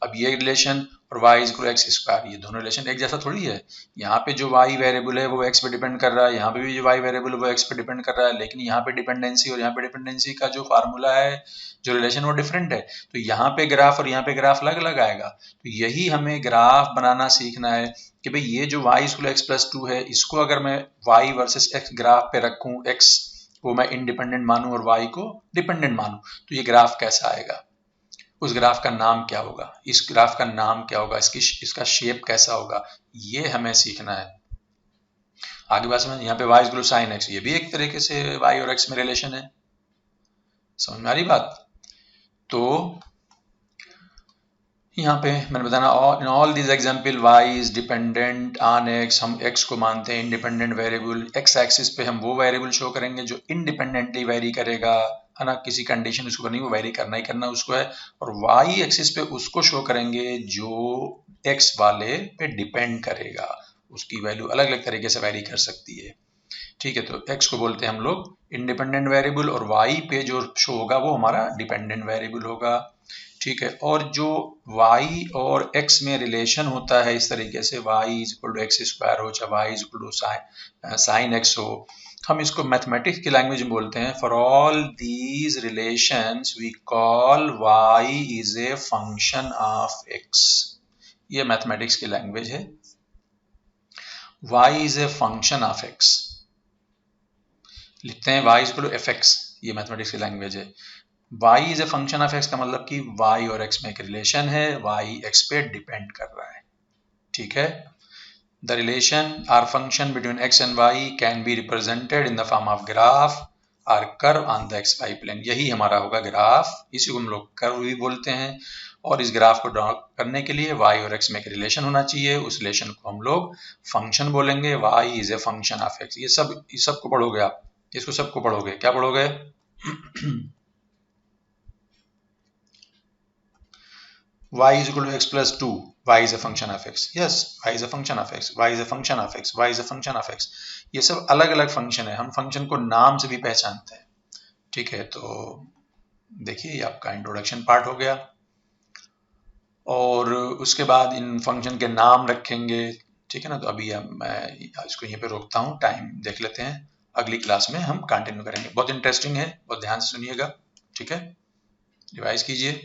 अब ये रिलेशन और y is equal to x square, ये दोनों रिलेशन एक जैसा थोड़ी है। यहाँ पे जो y वेरिएबल है वो x पे डिपेंड कर रहा है, यहाँ पे भी जो y वेरिएबल है वो x पे डिपेंड कर रहा है, लेकिन यहाँ पे डिपेंडेंसी और यहाँ पे डिपेंडेंसी का जो फार्मूला है, जो रिलेशन, वो डिफरेंट है। तो यहाँ पे ग्राफ और यहाँ पे ग्राफ अलग अलग आएगा। तो यही हमें ग्राफ बनाना सीखना है कि भाई ये जो y इक्वल एक्स प्लस 2 है, इसको अगर मैं y वर्सेस x ग्राफ पे रखूं, x वो मैं इंडिपेंडेंट मानूं और y को डिपेंडेंट मानूं, तो ये ग्राफ कैसा आएगा, उस ग्राफ का नाम क्या होगा, इस ग्राफ का नाम क्या होगा, इसका शेप कैसा होगा, ये हमें सीखना है। आगे बात समझ, यहाँ पे y इक्वल साइन एक्स, ये भी एक तरीके से y और x में रिलेशन है, समझ में आ रही बात। तो यहाँ पे मैंने बताना in all this example y is dependent on x, हम x को मानते हैं इंडिपेंडेंट वेरिएबल, x एक्सिस पे हम वो वेरिएबल शो करेंगे जो इंडिपेंडेंटली वेरी करेगा, है ना, किसी कंडीशन उसको करनी, वो वेरी करना ही करना उसको है, और y एक्सिस पे उसको शो करेंगे जो x वाले पे डिपेंड करेगा, उसकी वैल्यू अलग अलग तरीके से वेरी कर सकती है, ठीक है। तो x को बोलते हैं हम लोग इंडिपेंडेंट वेरिएबल और y पे जो शो होगा वो हमारा डिपेंडेंट वेरिएबल होगा, ठीक है। और जो y और x में रिलेशन होता है इस तरीके से y is equal to x square हो, चाहे y is equal to sine x हो, हम इसको मैथमेटिक्स की लैंग्वेज में बोलते हैं for all these relations we call y is a function of x, ये मैथमेटिक्स की लैंग्वेज है, y is a function of x, लिखते हैं y is equal to fx, ये मैथमेटिक्स की लैंग्वेज है। y is a function of x का मतलब कि y और x में एक रिलेशन है, y x पे डिपेंड कर रहा है, ठीक है। The relation or function between x and y can be represented in the form of graph or curve on the xy plane, यही हमारा होगा ग्राफ, इसी को हम लोग कर्व भी बोलते हैं। और इस ग्राफ को ड्रॉ करने के लिए y और x में एक रिलेशन होना चाहिए, उस रिलेशन को हम लोग फंक्शन बोलेंगे, y is a function of x। ये सब को पढ़ोगे आप, इसको सबको पढ़ोगे, क्या पढ़ोगे y is equal to x plus 2, y is a function of x, yes, y is a function of x, y is a function of x, y is a function of x, ये सब अलग अलग function है, हम function को नाम से भी पहचानते हैं, ठीक है। तो देखिए ये आपका इंट्रोडक्शन पार्ट हो गया, और उसके बाद इन फंक्शन के नाम रखेंगे, ठीक है ना। तो अभी मैं इसको यहीं पे रोकता हूँ, टाइम देख लेते हैं, अगली क्लास में हम कंटिन्यू करेंगे, बहुत इंटरेस्टिंग है, बहुत ध्यान से सुनिएगा, ठीक है, रिवाइज कीजिए।